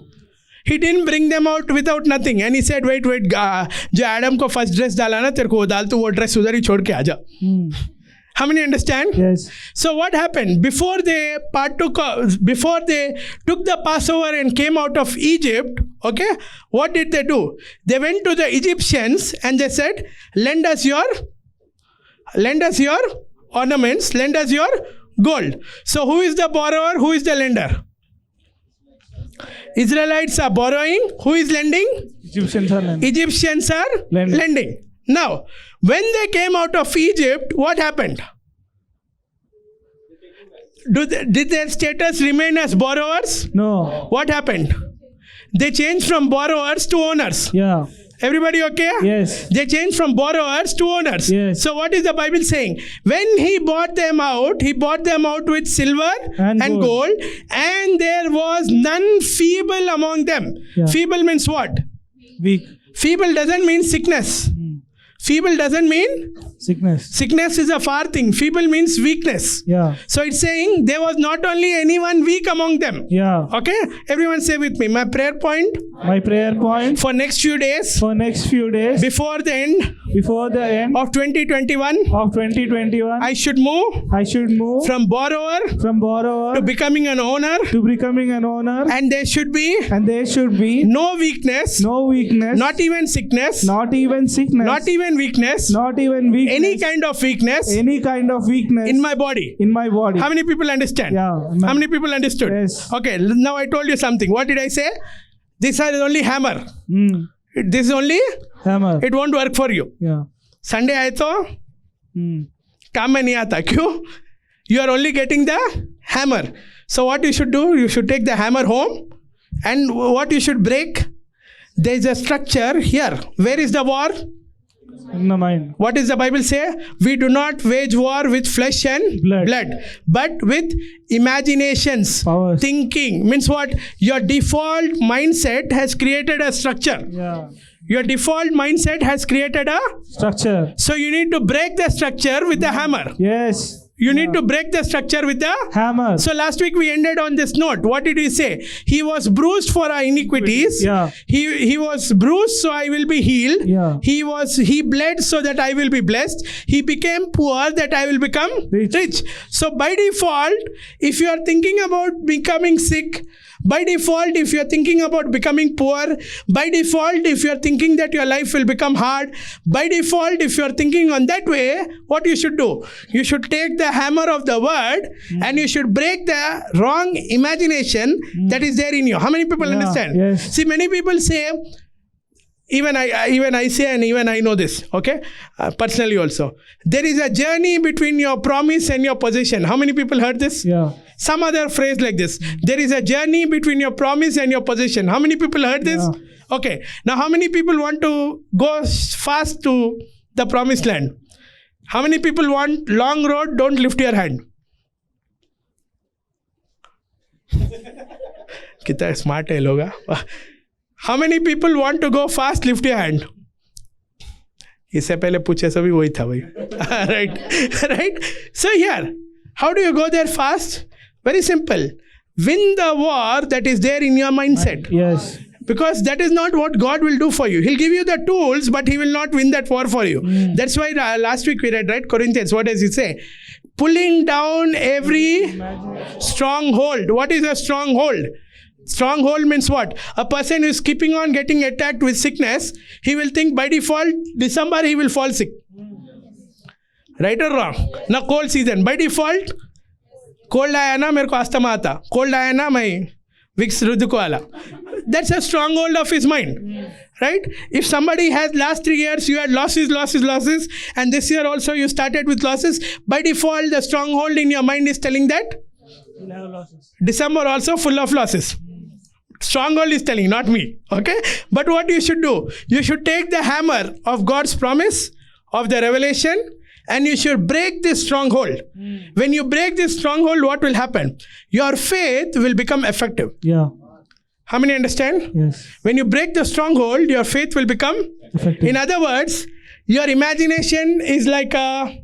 He didn't bring them out without nothing. And he said, wait, जो Adam को first dress डाला ना तेरे को डाल तू वो dress उधर ही छोड़ के आजा. How many understand? Yes. So what happened? Before they took the Passover and came out of Egypt, okay, what did they do? They went to the Egyptians and they said, lend us your ornaments, lend us your gold. So who is the borrower? Who is the lender? Israelites are borrowing. Who is lending? Egyptians are lending. Egyptians are Lending. lending. Now, when they came out of Egypt, what happened? Did their status remain as borrowers? No. What happened? They changed from borrowers to owners. Yeah. Everybody okay? Yes. They changed from borrowers to owners. Yes. So what is the Bible saying? When he bought them out with silver And and gold, and there was none feeble among them. Yeah. Feeble means what? Weak. Feeble doesn't mean sickness. Feeble doesn't mean Sickness. sickness is a far thing. Feeble means weakness. Yeah. So it's saying there was not only anyone weak among them. Yeah. Okay? Everyone say with me. My prayer point My prayer point for next few days for next few days before the end before the end of 2021, of 2021, I should move I should move from borrower from borrower to becoming an owner, to becoming an owner, and there should be and there should be no weakness, no weakness, not even sickness, not even sickness, not even weakness, not even weakness, any kind of weakness any kind of weakness in my body. in my body. How many people understand? Yeah. How many people understood? Yes. Okay, now I told you something. What did I say? This is only hammer. This is only, Hammer. it won't work for you. Yeah. Sunday आए तो काम में नहीं आता. क्यों? You are only getting the hammer. So what you should do? You should take the hammer home, and what you should break? There is a structure here. Where is the war? In the mind. What does the Bible say? We do not wage war with flesh and Blood. but with imaginations. Powers. Thinking means what? Your default mindset has created a structure. Yeah. Your default mindset has created a. Structure. So you need to break the structure with the hammer. Yes. You need to break the structure with the. Hammer. So last week we ended on this note. What did we say? He was bruised for our iniquities. Yeah. He was bruised so I will be healed. Yeah. He bled so that I will be blessed. He became poor that I will become rich. So by default, if you are thinking about becoming sick, by default, if you are thinking about becoming poor, by default, if you are thinking that your life will become hard, by default, if you are thinking on that way, what you should do? You should take the hammer of the word and you should break the wrong imagination that is there in you. How many people understand? Yes. See, many people say, Even I say, and even I know this, okay? Personally also. There is a journey between your promise and your possession. How many people heard this? Yeah. Some other phrase like this. There is a journey between your promise and your possession. How many people heard this? Yeah. Okay. Now, how many people want to go fast to the promised land? How many people want long road? Don't lift your hand. कितना smart है लोग. How many people want to go fast? Lift your hand. इससे पहले पूछे सभी वही था भाई. Right. So here, how do you go there fast? Very simple. Win the war that is there in your mindset. Yes. Because that is not what God will do for you. He'll give you the tools, but He will not win that war for you. That's why last week we read, right? Corinthians, what does He say? Pulling down every stronghold. What is a stronghold? Stronghold means what? A person who is keeping on getting attacked with sickness, he will think by default, December he will fall sick. Right or wrong? Now cold season. By default, cold आया ना मेरे को asthma आता. Cold आया ना मैं Vicks रुद्ध को आला. That's a stronghold of his mind. Right? If somebody has last 3 years, you had losses, and this year also you started with losses, by default the stronghold in your mind is telling that December also full of losses. Stronghold is telling, not me. Okay? But what you should do? You should take the hammer of God's promise, of the revelation, and you should break this stronghold. When you break this stronghold, what will happen? Your faith will become effective. Yeah. How many understand? Yes. When you break the stronghold, your faith will become Effective. In other words, your imagination is like a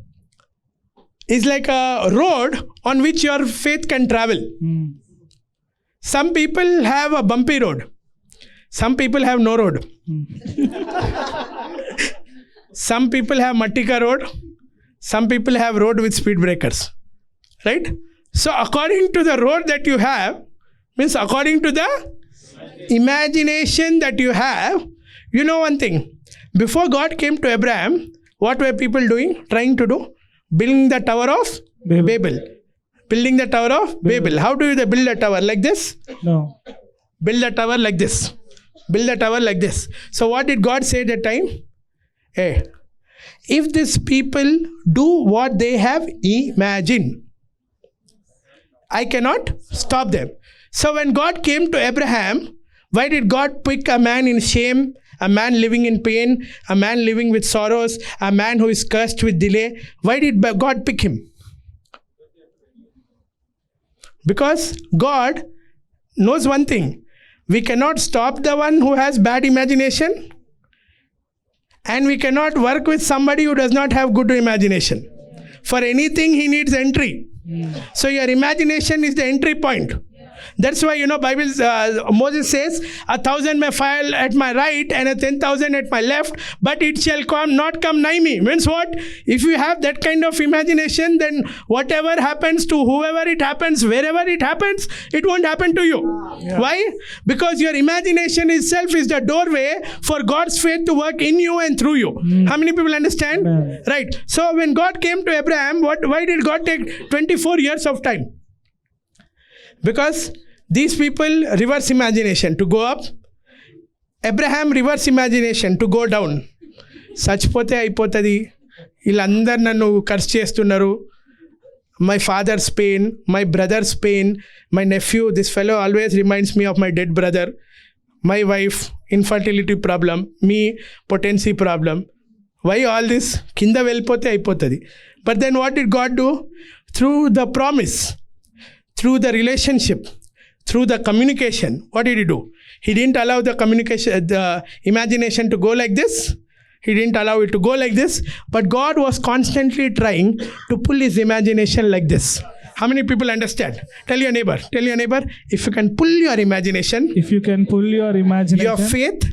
road on which your faith can travel. Some people have a bumpy road. Some people have no road. Some people have Mattika road. Some people have road with speed breakers. Right? So according to the road that you have, means according to the imagination that you have, you know one thing. Before God came to Abraham, what were people doing? Trying to do? Building the tower of Babel. Building the tower of Babel. How do they build a tower? Like this? No. Build a tower like this. Build a tower like this. So what did God say at that time? Hey, if these people do what they have imagined, I cannot stop them. So when God came to Abraham, why did God pick a man in shame, a man living in pain, a man living with sorrows, a man who is cursed with delay? Why did God pick him? Because God knows one thing. We cannot stop the one who has bad imagination, and we cannot work with somebody who does not have good imagination. For anything, he needs entry. So your imagination is the entry point. That's why, Bible, Moses says, 1,000 may fall at my right and 10,000 at my left, but it shall not come nigh me. Means what? If you have that kind of imagination, then whatever happens to whoever it happens, wherever it happens, it won't happen to you. Yeah. Why? Because your imagination itself is the doorway for God's faith to work in you and through you. How many people understand? Right. So when God came to Abraham, why did God take 24 years of time? Because these people reverse imagination to go up. Abraham reverse imagination to go down. Sachpote aipotadi. Illandaru nannu curse chestunnaru. My father's pain, my brother's pain, my nephew, this fellow always reminds me of my dead brother. My wife, infertility problem. Me, potency problem. Why all this? Kinda velpote aipotadi. But then what did God do? Through the promise, through the relationship, through the communication, what did he do? He didn't allow the communication, the imagination to go like this. He didn't allow it to go like this. But God was constantly trying to pull his imagination like this. How many people understand? Tell your neighbor, if you can pull your imagination, your faith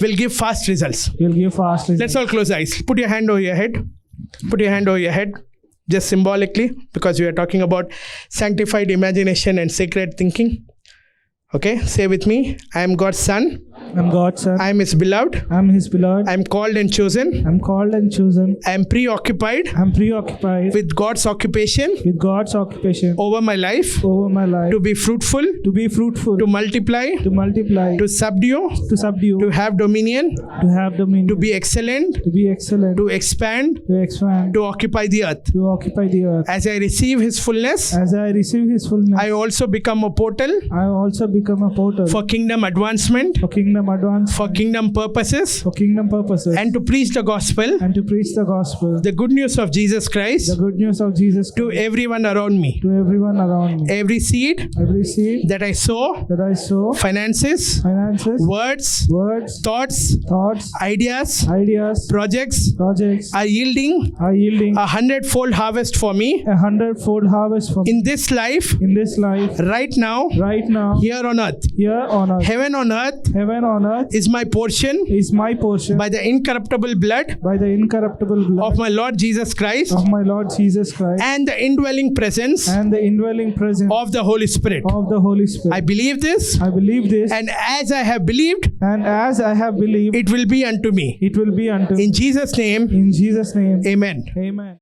will give fast results. Let's all close eyes. Put your hand over your head. Put your hand over your head. Just symbolically, because we are talking about sanctified imagination and sacred thinking. Okay, say with me, I am God's son. I'm God's son. I am His beloved. I'm His beloved. I am called and chosen. I'm called and chosen. I am preoccupied I'm preoccupied with God's occupation with God's occupation over my life, over my life, to be fruitful, to be fruitful, to multiply, to multiply, to subdue, to subdue, to have dominion, to have dominion, to be excellent, to be excellent, to expand, to expand, to occupy the earth. to occupy the earth. As I receive His fullness, As I receive His fullness, I also become a portal I also become a portal for kingdom advancement, for kingdom advance, for kingdom purposes, for kingdom purposes, and to preach the gospel, and to preach the gospel, the good news of Jesus Christ, the good news of Jesus to Christ, everyone around me. to everyone around me. Every seed Every seed that I sow, that I sow, finances, finances, words, words, thoughts, thoughts, ideas, ideas, projects projects are yielding are yielding 100-fold harvest for me 100-fold harvest for me in this life, in this life, right now, right now, here on earth. here on earth. Heaven on earth Heaven on earth is my portion is my portion by the incorruptible blood by the incorruptible blood of my Lord Jesus Christ of my Lord Jesus Christ and the indwelling presence and the indwelling presence of the Holy Spirit. of the Holy Spirit. I believe this, I believe this, and as I have believed, and as I have believed, it will be unto me. it will be unto me. In Jesus' name, In Jesus' name, amen. amen.